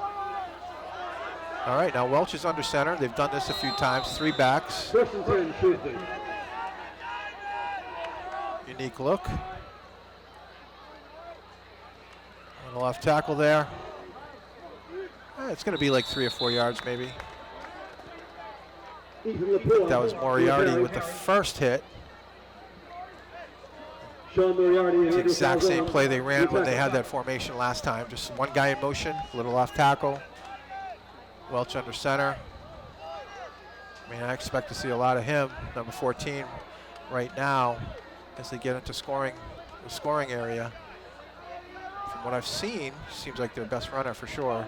All right, now Welch is under center. They've done this a few times. 3 backs. First and 10, Shrewsbury. Unique look. On the left tackle there. It's going to be like 3 or 4 yards maybe. That was Moriarty with the first hit. It's the exact same play they ran when they had that formation last time. Just one guy in motion, little off tackle. Welch under center. I mean, I expect to see a lot of him, number 14, right now as they get into the scoring area. From what I've seen, seems like their best runner for sure.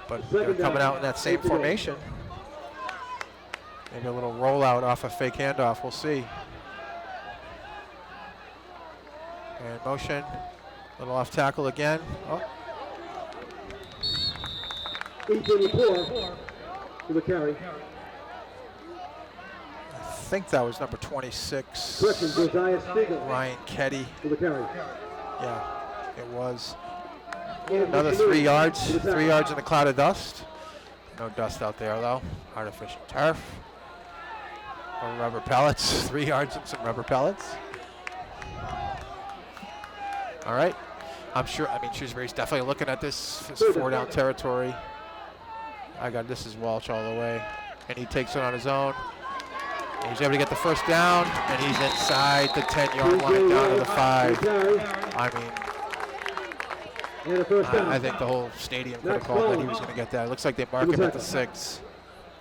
But they're coming out in that same formation. Maybe a little rollout off a fake handoff, we'll see. And motion, little off tackle again. Oh. 8:34 for the carry. I think that was number 26. Correction, Josiah Spiegel Ryan Ketty. for the carry. Yeah, it was. Another 3 yards. 3 yards in a cloud of dust. No dust out there though. Artificial turf. Or rubber pellets. 3 yards and some rubber pellets. All right. I'm sure, I mean, Shrewsbury's definitely looking at this as 4-down territory. This is Walsh all the way. And he takes it on his own. And he's able to get the first down, and he's inside the 10-yard line down to the 5. I mean, I think the whole stadium could have called that he was going to get that. It looks like they mark him at the 6.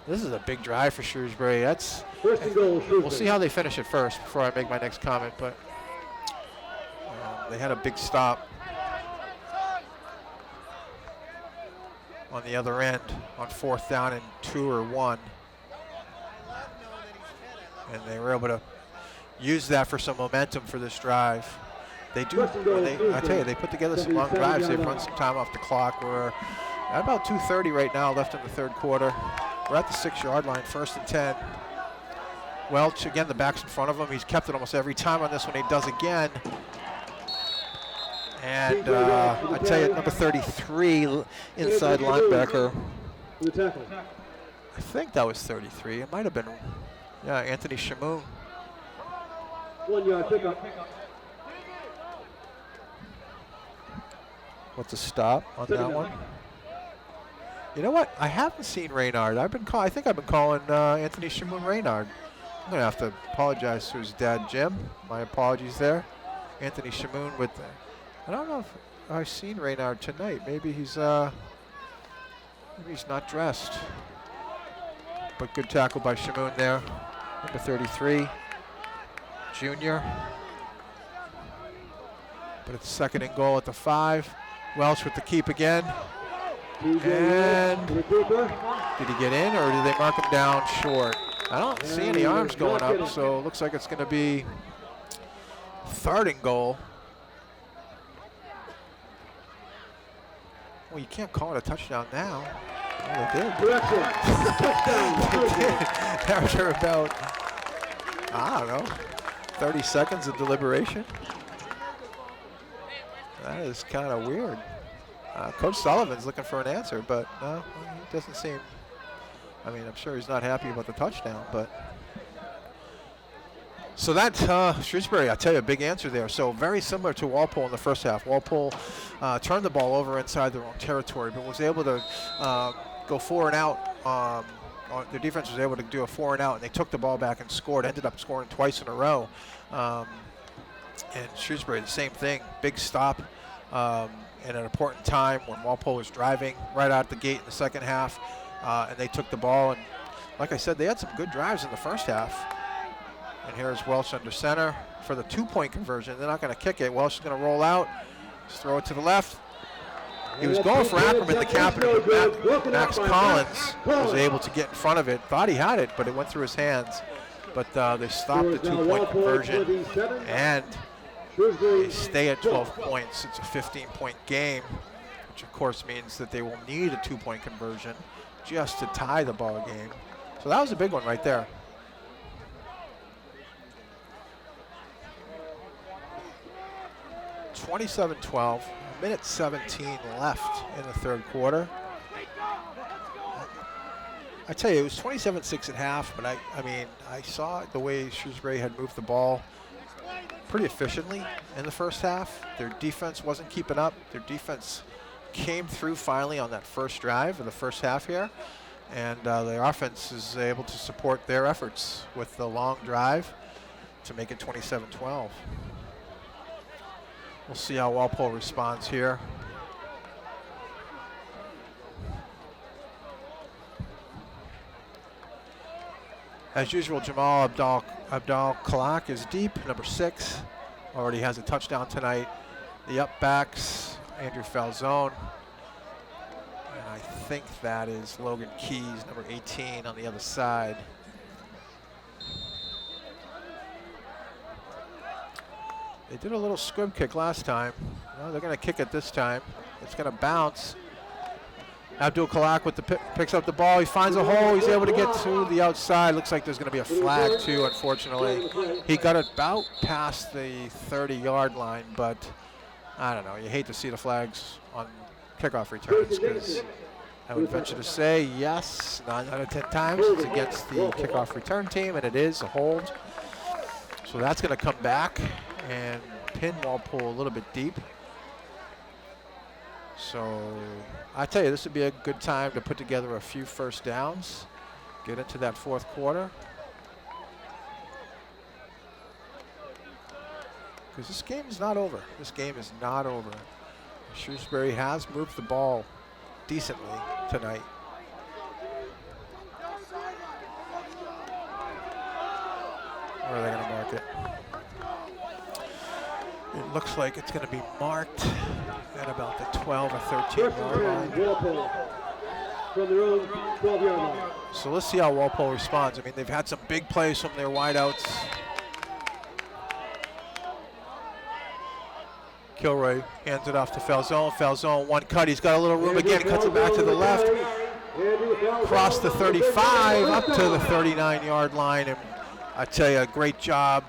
This is a big drive for Shrewsbury. We'll see how they finish it first before I make my next comment, but they had a big stop on the other end on 4th down and 2 or 1. And they were able to use that for some momentum for this drive. They do, I tell you, they put together some long drives. They've run some time off the clock. We're at about 2:30 right now left in the 3rd quarter. We're at the 6-yard line, 1st and 10. Welch, again, the back's in front of him. He's kept it almost every time on this one. He does again. And I tell you, number 33, inside linebacker. I think that was 33. It might have been, yeah, Anthony Shamoon. 1 yard pickup. What's a stop on that one? You know what? I haven't seen Reynard. I think I've been calling Anthony Shamoon Reynard. I'm gonna have to apologize to his dad, Jim. My apologies there. Anthony Shamoon with. I don't know if I've seen Reynard tonight. Maybe he's not dressed. But good tackle by Shamoon there. Number 33, junior. But it's 2nd and goal at the 5. Welch with the keep again. And did he get in, or did they mark him down short? I don't see any arms going up, so it looks like it's going to be 3rd and goal. Well, you can't call it a touchdown now. Well, they did. After about, I don't know, 30 seconds of deliberation. That is kind of weird. Coach Sullivan's looking for an answer, but no, he doesn't seem. I mean, I'm sure he's not happy about the touchdown, but. So that Shrewsbury, I tell you, a big answer there. So very similar to Walpole in the first half. Walpole turned the ball over inside their own territory, but was able to go 4 and out. Their defense was able to do a 4 and out, and they took the ball back and scored. Ended up scoring twice in a row. And Shrewsbury, the same thing. Big stop at an important time when Walpole was driving right out the gate in the second half, and they took the ball. And like I said, they had some good drives in the first half. And here's Welsh under center for the 2-point conversion. They're not going to kick it. Welsh is going to roll out, just throw it to the left. He was going for Ackerman, the captain, but Max Collins was able to get in front of it. Thought he had it, but it went through his hands. But they stopped the 2-point conversion, and they stay at 12 points. It's a 15-point game, which of course means that they will need a 2-point conversion just to tie the ball game. So that was a big one right there. 27-12, minute 17 left in the third quarter. I tell you, it was 27-6 at half, but I mean, I saw the way Shrewsbury had moved the ball pretty efficiently in the first half. Their defense wasn't keeping up. Their defense came through finally on that first drive of the first half here, and their offense is able to support their efforts with the long drive to make it 27-12. We'll see how Walpole responds here. As usual, Jamal Abdal-Kalak is deep, number 6. Already has a touchdown tonight. The up backs, Andrew Falzone. And I think that is Logan Keys, number 18, on the other side. They did a little squib kick last time. Well, they're going to kick it this time. It's going to bounce. Abdul Kalak with the picks up the ball. He finds a hole. He's able to get to the outside. Looks like there's going to be a flag too, unfortunately. He got it about past the 30-yard line, but I don't know. You hate to see the flags on kickoff returns because I would venture to say yes, 9 out of 10 times it's against the kickoff return team, and it is a hold. So that's going to come back and pin Walpole a little bit deep. So I tell you, this would be a good time to put together a few first downs, get into that fourth quarter. Because this game is not over. This game is not over. Shrewsbury has moved the ball decently tonight. Where are they going to mark it? It looks like it's going to be marked at about the 12 or 13 yard line. From their own 12-yard line. So let's see how Walpole responds. I mean, they've had some big plays from their wideouts. Kilroy hands it off to Falzone. Falzone, one cut. He's got a little room again. Cuts it back to the left. Across the 35, up to the 39-yard line. And I tell you, a great job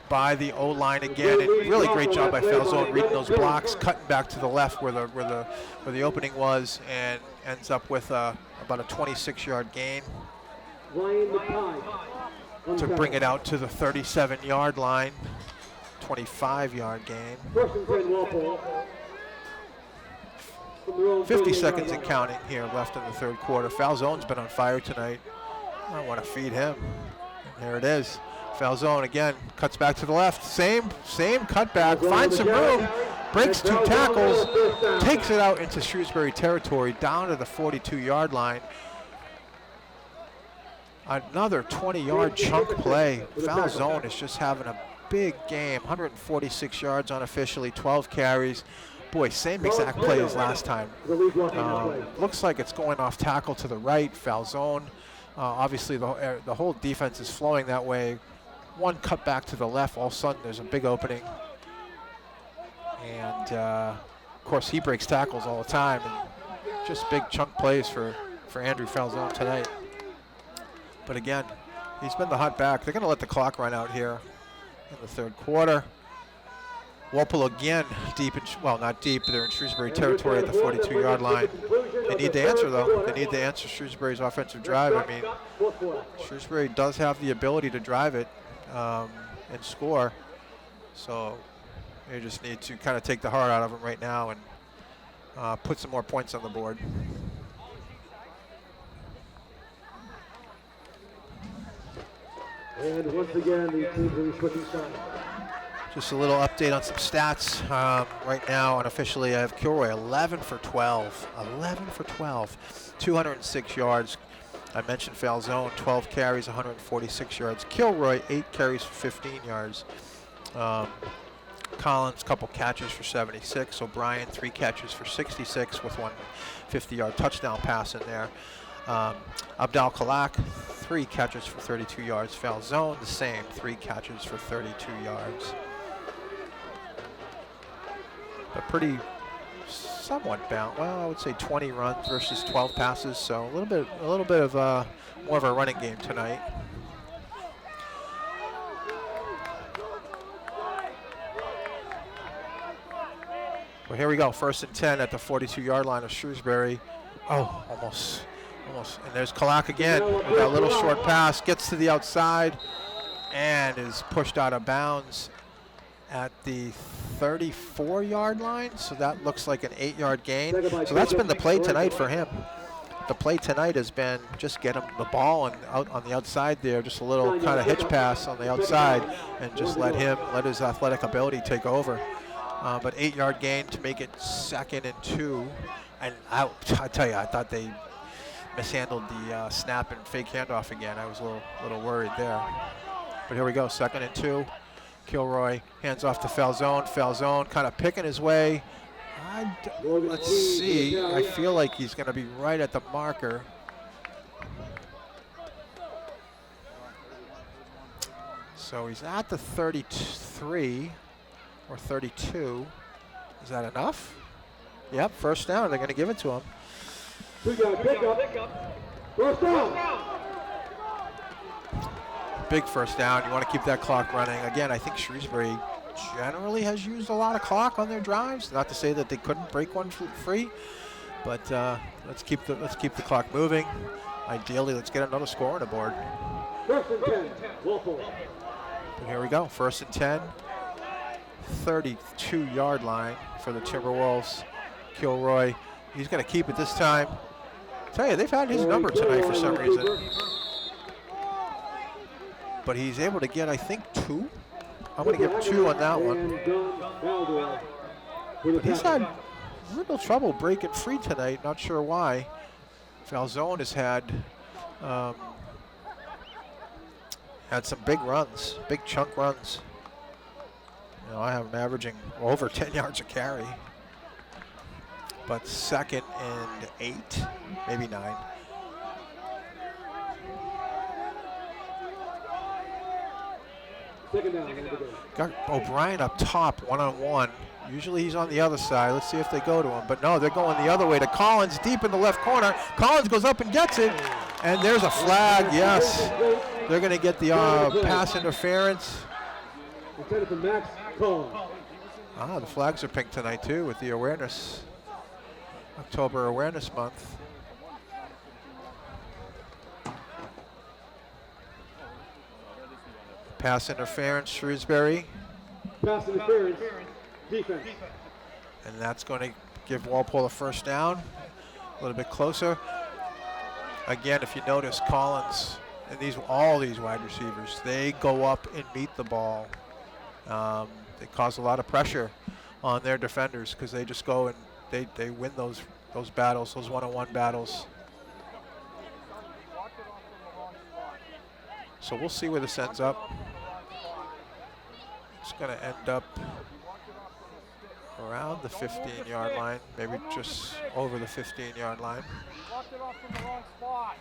by the O-line again, and really great job by Falzone reading those blocks, cutting back to the left where the opening was, and ends up with about a 26-yard gain to bring it out to the 37-yard line, 25-yard gain. 50 seconds and counting here left in the third quarter. Falzone's been on fire tonight. I want to feed him. And there it is. Falzone again cuts back to the left. Same cutback. Finds some room. Breaks 2 tackles. Takes it out into Shrewsbury territory down to the 42-yard line. Another 20-yard chunk play. Falzone is just having a big game. 146 yards unofficially. 12 carries. Boy, same exact play as last time. Looks like it's going off tackle to the right. Falzone. Obviously, the whole defense is flowing that way. One cut back to the left, all of a sudden there's a big opening. And, of course, he breaks tackles all the time. And just big chunk plays for Andrew Falzone tonight. But, again, he's been the hot back. They're going to let the clock run out here in the third quarter. Walpole again deep, not deep, but they're in Shrewsbury territory at the 42-yard line. They need to answer, though. They need to answer Shrewsbury's offensive drive. I mean, Shrewsbury does have the ability to drive it and score. So they just need to kind of take the heart out of them right now and put some more points on the board. And once again, the teams will be switching sides. Just a little update on some stats. Right now, unofficially, I have Kilroy 11 for 12. 11 for 12. 206 yards. I mentioned Falzone, 12 carries, 146 yards. Kilroy, 8 carries for 15 yards. Collins, couple catches for 76. O'Brien, 3 catches for 66 with one 50-yard touchdown pass in there. Abdal Kalak, 3 catches for 32 yards. Falzone, the same, 3 catches for 32 yards. But pretty somewhat balanced. Well, I would say 20 runs versus 12 passes, so a little bit of more of a running game tonight. So here we go, 1st and 10 at the 42-yard line of Shrewsbury. Oh, almost. And there's Kalak again with that little short pass. Gets to the outside and is pushed out of bounds at the 34-yard line. So that looks like an 8-yard gain. So that's been the play tonight for him. The play tonight has been just get him the ball and out on the outside there, just a little kind of hitch pass on the outside, and just let his athletic ability take over. But 8-yard gain to make it 2nd and 2. And I tell you, I thought they mishandled the snap and fake handoff again. I was a little worried there. But here we go, 2nd and 2. Kilroy hands off to Falzone. Falzone kind of picking his way. Let's see. I feel like he's going to be right at the marker. So he's at the 33 or 32. Is that enough? Yep, 1st down. They're going to give it to him. Pick up. 1st down. Big 1st down. You want to keep that clock running. Again, I think Shrewsbury generally has used a lot of clock on their drives. Not to say that they couldn't break one free, but let's keep the clock moving. Ideally, let's get another score on the board. 1st and 10. Walpole. But here we go. 1st and 10. 32-yard line for the Timberwolves. Kilroy. He's going to keep it this time. Tell you, they've had his number tonight for some reason. But he's able to get, I think, 2. I'm going to give 2 on that one. But he's had little trouble breaking free tonight. Not sure why. Falzone has had some big runs, big chunk runs. You know, I have him averaging over 10 yards a carry. But 2nd and 8, maybe 9. Got O'Brien up top, 1-on-1. Usually he's on the other side. Let's see if they go to him. But no, they're going the other way to Collins, deep in the left corner. Collins goes up and gets it. And there's a flag, yes. They're going to get the pass interference. The flags are pink tonight, too, with the awareness. October Awareness Month. Pass interference, Shrewsbury. Pass interference, defense. And that's going to give Walpole a 1st down. A little bit closer. Again, if you notice, Collins and all these wide receivers, they go up and meet the ball. They cause a lot of pressure on their defenders because they just go and they win those battles, those 1-on-1 battles. So we'll see where this ends up. It's going to end up around the 15-yard line, maybe just over the 15-yard line. Walked it off from the wrong spot.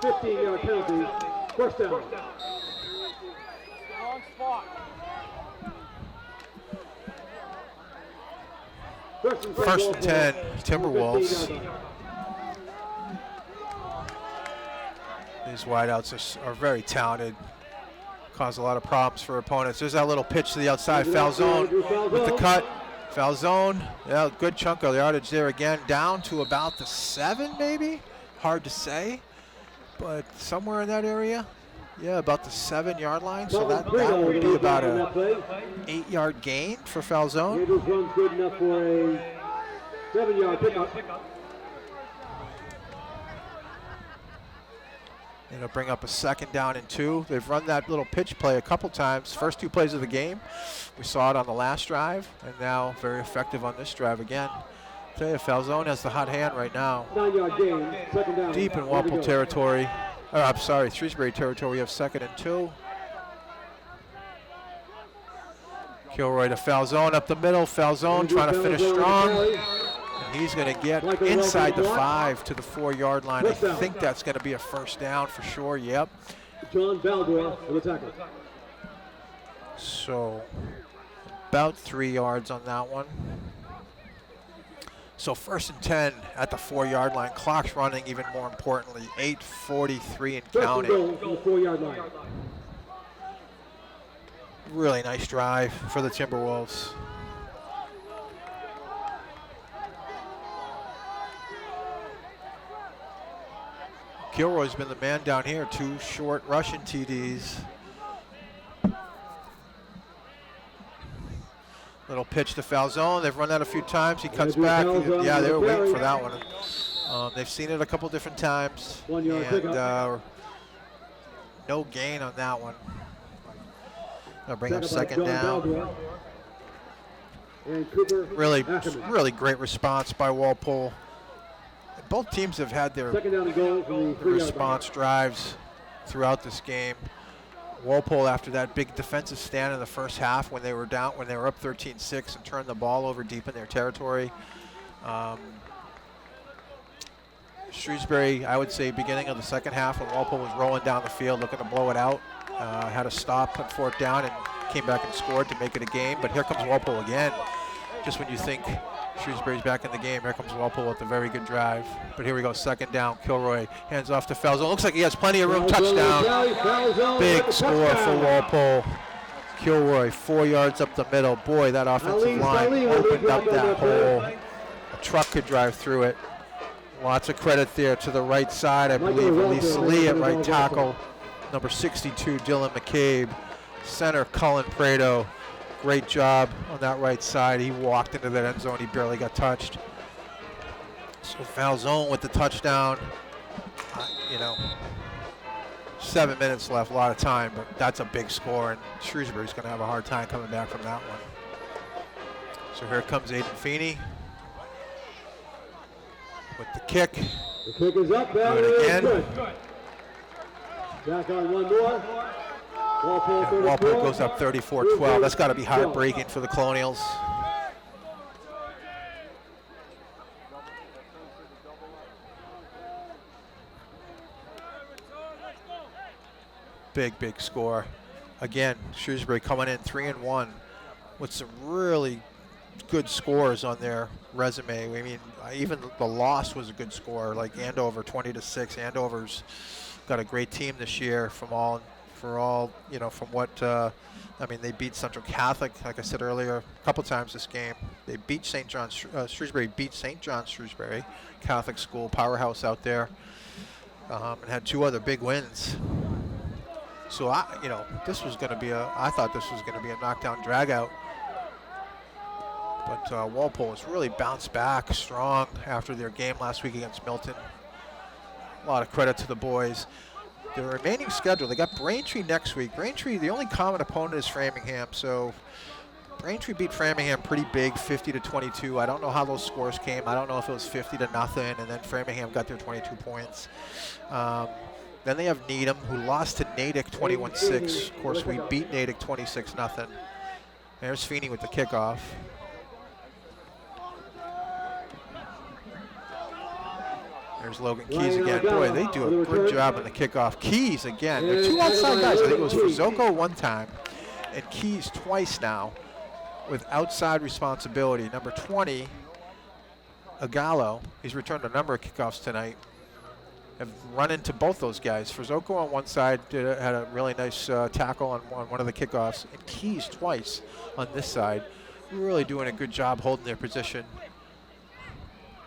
15-yard penalty, 1st down. Wrong spot. 1st and 10, Timberwolves. These wideouts are very talented. Cause a lot of problems for opponents. There's that little pitch to the outside. Falzone with the cut. Falzone, yeah, good chunk of the yardage there again. Down to about the 7, maybe? Hard to say, but somewhere in that area. Yeah, about the 7-yard line. So that would be about a 8-yard gain for Falzone. This run's good enough for a 7-yard pickup. It'll bring up a 2nd down and 2. They've run that little pitch play a couple times. First 2 plays of the game. We saw it on the last drive, and now very effective on this drive again. I'll tell you, Falzone has the hot hand right now. 9-yard gain, 2nd down. Deep in Walpole territory. I'm sorry, Shrewsbury territory. We have 2nd and 2. Kilroy to Falzone up the middle. Falzone trying to finish strong. And he's going to get inside the 5 to the 4-yard line. I think that's going to be a 1st down for sure. Yep. John Valdor for the tackle. So about 3 yards on that one. So 1st and 10 at the 4-yard line. Clock's running, even more importantly. 8:43 and counting. 4-yard line. Really nice drive for the Timberwolves. Kilroy's been the man down here. 2 short Russian TDs. Little pitch to foul zone. They've run that a few times. He cuts back. Yeah, they were waiting for that one. They've seen it a couple different times. And no gain on that one. They'll bring up second down. Really great response by Walpole. Both teams have had their response drives throughout this game. Walpole, after that big defensive stand in the first half when they were up 13-6 and turned the ball over deep in their territory. Shrewsbury, I would say, beginning of the second half when Walpole was rolling down the field looking to blow it out, had a stop on 4th down and came back and scored to make it a game. But here comes Walpole again. Just when you think Shrewsbury's back in the game, here comes Walpole with a very good drive. But here we go, second down. Kilroy hands off to foul zone. Looks like he has plenty of room. Touchdown. Big score for Walpole. Kilroy 4 yards up the middle. Boy, that offensive line opened up that hole. A truck could drive through it. Lots of credit there to the right side, I believe. Elise Lee at right tackle. Number 62, Dylan McCabe. Center, Cullen Prado. Great job on that right side. He walked into that end zone. He barely got touched. So foul zone with the touchdown. 7 minutes left, a lot of time, but that's a big score, and Shrewsbury's going to have a hard time coming back from that one. So here comes Aiden Feeney with the kick. The kick is up. Do it again. Back on one more. Walpole goes up 34-12. That's got to be heartbreaking for the Colonials. Big score. Again, Shrewsbury coming in 3-1 with some really good scores on their resume. I mean, even the loss was a good score, like Andover 20-6. Andover's got a great team this year from what they beat Central Catholic, like I said earlier, a couple times this game. They beat St. John's. Shrewsbury beat St. John's Shrewsbury Catholic school, powerhouse out there, and had 2 other big wins. So I thought this was going to be a knockdown dragout. But Walpole has really bounced back strong after their game last week against Milton. A lot of credit to the boys. The remaining schedule, they got Braintree next week. Braintree, the only common opponent is Framingham, so Braintree beat Framingham pretty big, 50-22. I don't know how those scores came. I don't know if it was 50-0, and then Framingham got their 22 points. Then they have Needham, who lost to Natick 21-6. Of course, we beat Natick 26-0. There's Feeney with the kickoff. There's Logan Keys again. Boy, they do a good job on the kickoff. Keys again. There are 2 outside guys. I think it was Frizzoco one time and Keys twice now with outside responsibility. Number 20, Agallo. He's returned a number of kickoffs tonight. Have run into both those guys. Frizzoco on one side had a really nice tackle on one of the kickoffs, and Keys twice on this side. Really doing a good job holding their position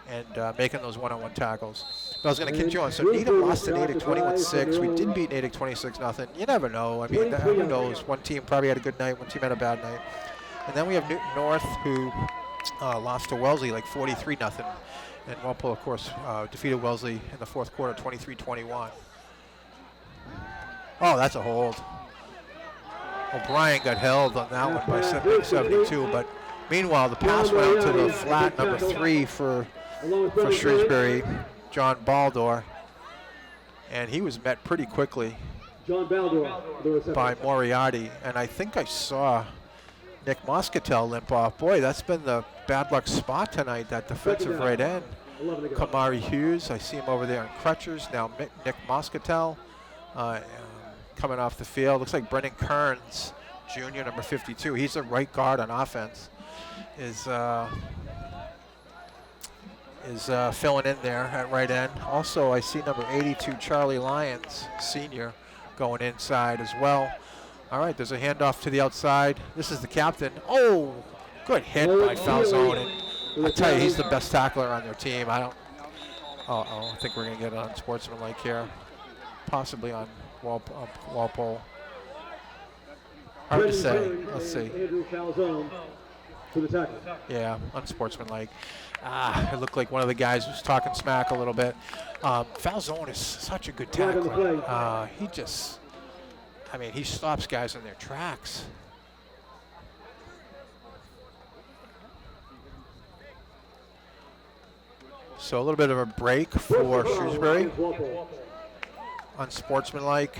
and making those one-on-one tackles. But I was going to continue on. So Needham lost to Natick 21-6. We did beat Natick 26-0. You never know. I mean, who knows? One team probably had a good night. One team had a bad night. And then we have Newton North, who lost to Wellesley like 43-0. And Walpole, of course, defeated Wellesley in the 4th quarter, 23-21. Oh, that's a hold. O'Brien got held on that one by 72. But meanwhile, the pass went out to the flat number 3 for Shrewsbury, John Baldor. And he was met pretty quickly by Moriarty. And I think I saw Nick Moscatel limp off. Boy, that's been the bad luck spot tonight, that defensive right end. Kamari Hughes, I see him over there on crutches. Now Nick Moscatel coming off the field. Looks like Brendan Kearns, Jr., number 52. He's a right guard on offense. Is filling in there at right end. Also, I see number 82, Charlie Lyons, senior, going inside as well. All right, there's a handoff to the outside. This is the captain. Oh, good hit by Falzone. And I tell you, he's the best tackler on their team. I think we're going to get on sportsmanlike here. Possibly on Walpole. Hard to say. Let's see. Andrew Falzone to the tackle. Yeah, unsportsmanlike. It looked like one of the guys was talking smack a little bit. Falzone is such a good tackler. He stops guys in their tracks. So a little bit of a break for Shrewsbury. Unsportsmanlike.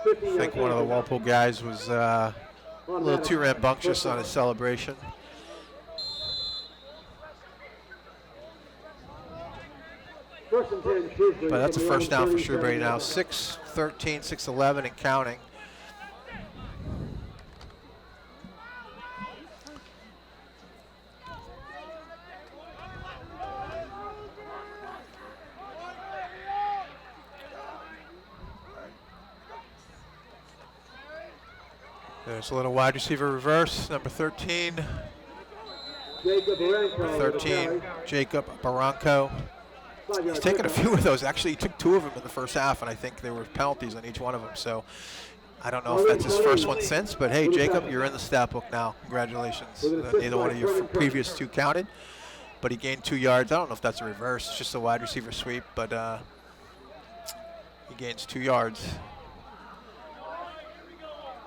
I think one of the Walpole guys was a little too rambunctious on his celebration. But that's a first down for Shrewsbury now. 6-13, 6-11 and counting. There's a little wide receiver reverse, number 13. Jacob Barranco. He's taken a few of those. Actually, he took 2 of them in the first half, and I think there were penalties on each one of them. So I don't know if that's his first one since, but hey, Jacob, you're in the stat book now. Congratulations. Neither one of your previous 2 counted, but he gained 2 yards. I don't know if that's a reverse. It's just a wide receiver sweep, but he gains 2 yards.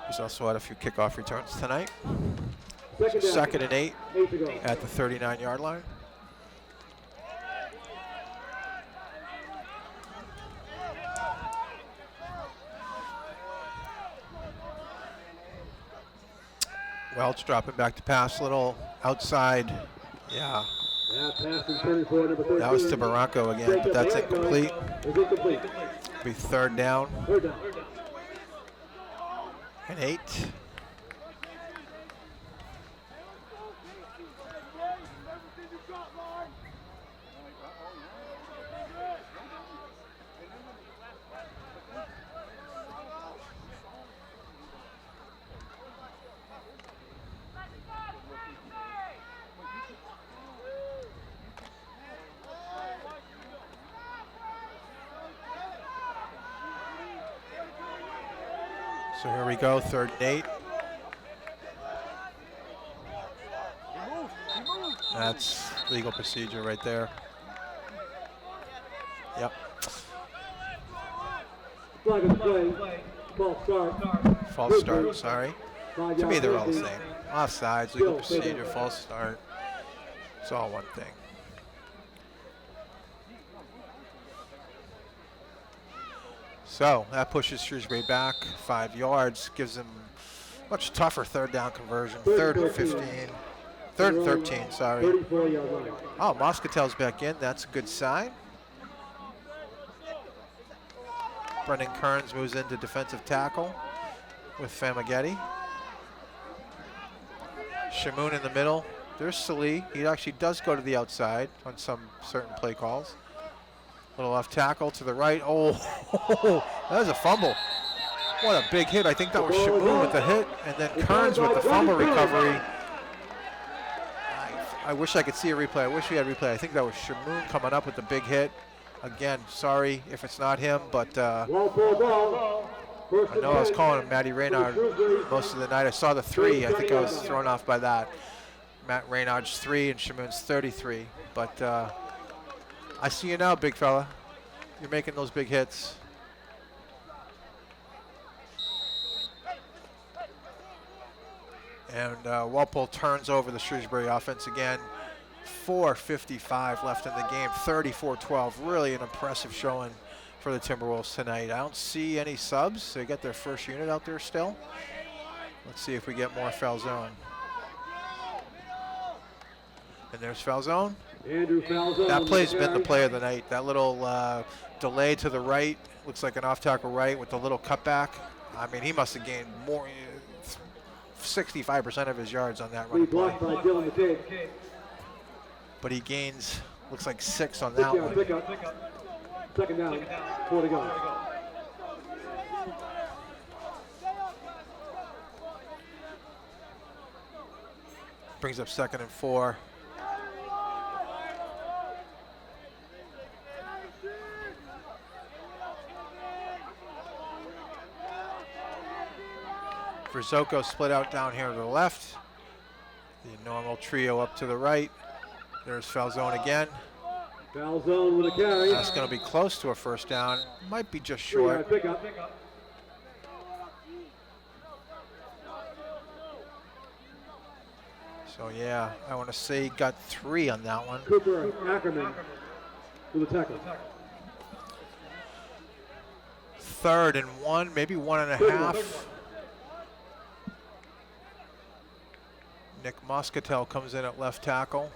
He's also had a few kickoff returns tonight. Second and 8 at the 39-yard line. Welch dropping back to pass, little outside. Yeah. That was to Barranco again, but that's incomplete. Be third down. And 8. So here we go, 3rd and 8. That's legal procedure right there. Yep. False start, sorry. To me, they're all the same. Offsides, legal procedure, false start. It's all one thing. So that pushes Shrewsbury back 5 yards, gives them much tougher 3rd down conversion. 3rd and 15, 3rd and 13, sorry. Oh, Moscatel's back in, that's a good sign. Brendan Kearns moves into defensive tackle with Famagetti. Shamoon in the middle. There's Salih. He actually does go to the outside on some certain play calls. Little left tackle to the right. Oh, that was a fumble. What a big hit. I think that was Shamoon with the hit, and then Kearns with the fumble recovery. I wish I could see a replay. I wish we had a replay. I think that was Shamoon coming up with the big hit. Again, sorry if it's not him, but I know I was calling him Matty Reynard most of the night. I saw the 3. I think I was thrown off by that. Matt Reynard's 3 and Shamoon's 33. But I see you now, big fella. You're making those big hits. And Walpole turns over the Shrewsbury offense again. 4:55 left in the game, 34-12. Really an impressive showing for the Timberwolves tonight. I don't see any subs. They got their first unit out there still. Let's see if we get more Falzone. And there's Falzone. Andrew Falzone. That play's been the play of the night. That little delay to the right, looks like an off-tackle right with the little cutback. I mean, he must have gained more, 65% of his yards on that run play. But he gains, looks like 6 on that one. Second down, 4 to go. Brings up 2nd and 4. Verzoko split out down here to the left. The normal trio up to the right. There's Falzone again. Falzone with a carry. That's going to be close to a first down. Might be just 3-yard short. pickup. So yeah, I want to say he got 3 on that one. Cooper Ackerman with a tackle. 3rd and 1, maybe 1.5. Nick Moscatel comes in at left tackle.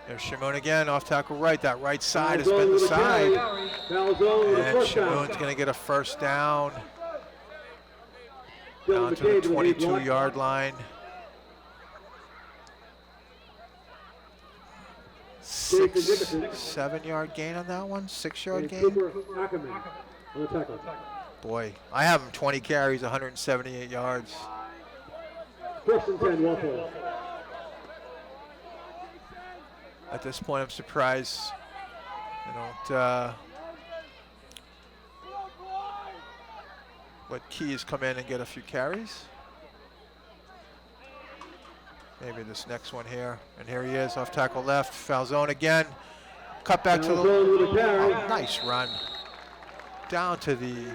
There's Shimon again, off tackle right. That right side has been the side. And Shimon's going to get a first down. Down to the 22-yard line. 7-yard gain on that one. 6-yard gain. Cooper Ackerman on the tackle. Boy, I have him 20 carries, 178 yards. 1st and 10, Walpole. At this point, I'm surprised they don't let Keys come in and get a few carries. Maybe this next one here. And here he is, off tackle left. Falzone again. Cut back to the... Oh, nice run. Down to the,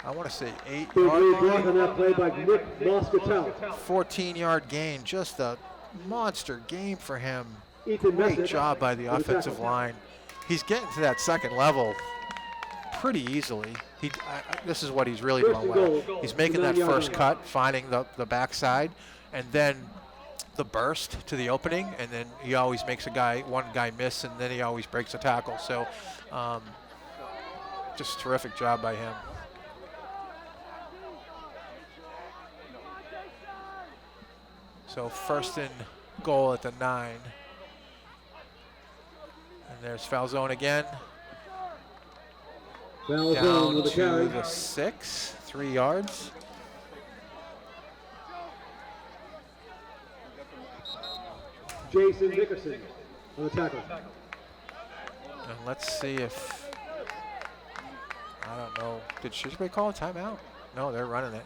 I want to say, 8-yard Block on line. that play by Nick Moscatel. 14-yard gain. Just a monster game for him. Ethan Great Messick job by the on the offensive tackle. line. He's getting to that 2nd level pretty easily. This is what he's really First doing and well. goal. He's making that 9-yard first line. cut, finding the backside, and then the burst to the opening, and then he always makes one guy miss, and then he always breaks a tackle. So just terrific job by him. So 1st and goal at the 9. And there's Falzone again. Falzone Down with a to carry. the 6, 3 yards. Jason Dickerson on the tackle. And let's see if, I don't know, did Shrewsbury call a timeout? No, they're running it.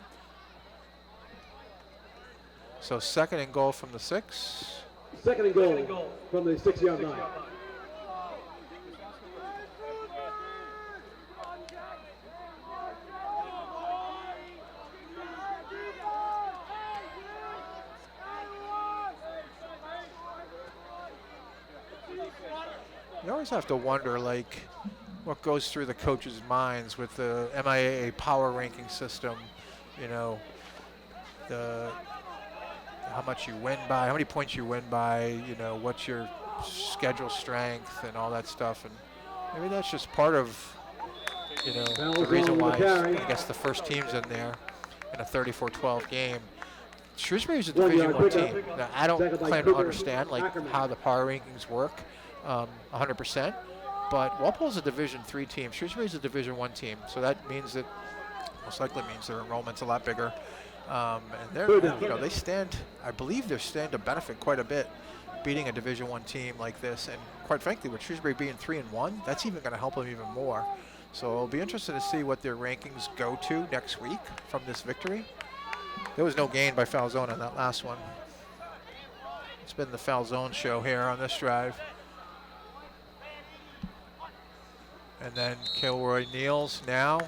So 2nd and goal from the 6. 2nd and goal from the 6-yard line. You always have to wonder, like, what goes through the coaches' minds with the MIAA power ranking system. You know, how much you win by, how many points you win by. You know, what's your schedule strength and all that stuff. And maybe that's just part of, you know, the reason why I guess the first team's in there in a 34-12 game. Shrewsbury is a Division I team. Now, I don't claim to understand like how the power rankings work 100%, but Walpole is a Division III team. Shrewsbury is a Division I team, so that means that most likely means their enrollment's a lot bigger. And they're, you know, they stand. I believe they stand to benefit quite a bit, beating a Division I team like this. And quite frankly, with Shrewsbury being 3-1, that's even going to help them even more. So it'll be interesting to see what their rankings go to next week from this victory. There was no gain by Falzone on that last one. It's been the Falzone show here on this drive. And then Kilroy kneels now.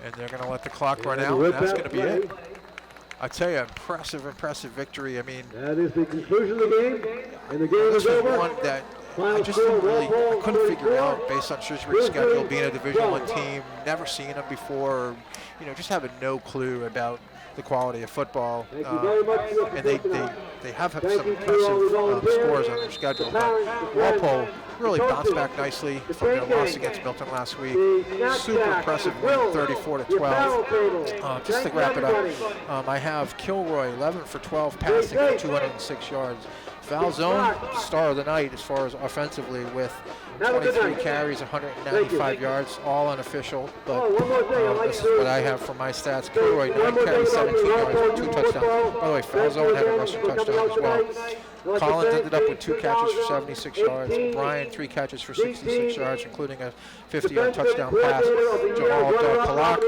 And they're going to let the clock run out. And that's going to be it. I tell you, impressive victory. I mean, that is the conclusion of the game. And the game is over. One that I just couldn't figure out based on Shrewsbury's schedule, being a Division I team, never seeing them before, you know, just having no clue about the quality of football. Thank you very much. And they have some impressive scores on their schedule. But Walpole really bounced back nicely from their loss against Milton last week. Super impressive win, 34-12. Just to wrap it up, I have Kilroy 11 for 12 passing for 206 yards. Falzone, star of the night as far as offensively, with 23 carries, 195 yards, all unofficial. But this is what I have from my stats. Kilroy, 9 carries, 17 yards, 2 touchdowns. By the way, Falzone had a rushing touchdown as well. Collins ended up with 2 catches for 76 yards. O'Brien, 3 catches for 66 yards, including a 50-yard touchdown pass. Jamal Kalak.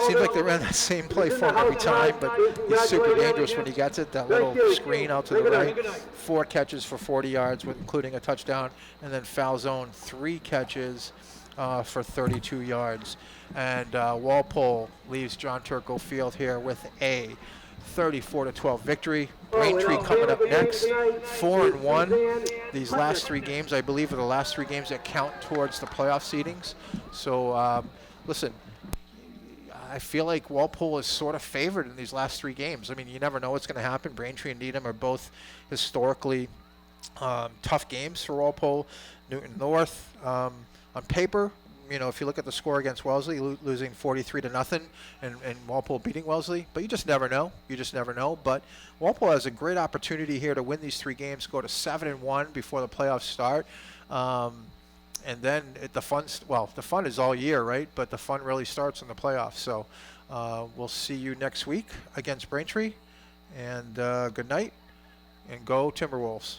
Seems like they ran that same play for him every time, but he's super dangerous when he gets it. That little screen out to the right. 4 catches for 40 yards, including a touchdown. And then Falzone, 3 catches for 32 yards. And Walpole leaves John Turco Field here with a 34-12 victory. Braintree coming up next, 4-1. These last 3 games, I believe, are the last 3 games that count towards the playoff seedings. So, listen, I feel like Walpole is sort of favored in these last 3 games. I mean, you never know what's going to happen. Braintree and Needham are both historically tough games for Walpole. Newton North, on paper, you know, if you look at the score against Wellesley, losing 43-0, and Walpole beating Wellesley, but you just never know. You just never know. But Walpole has a great opportunity here to win these 3 games, go to 7-1 before the playoffs start, and then the fun is all year, right? But the fun really starts in the playoffs. So we'll see you next week against Braintree, and good night, and go Timberwolves.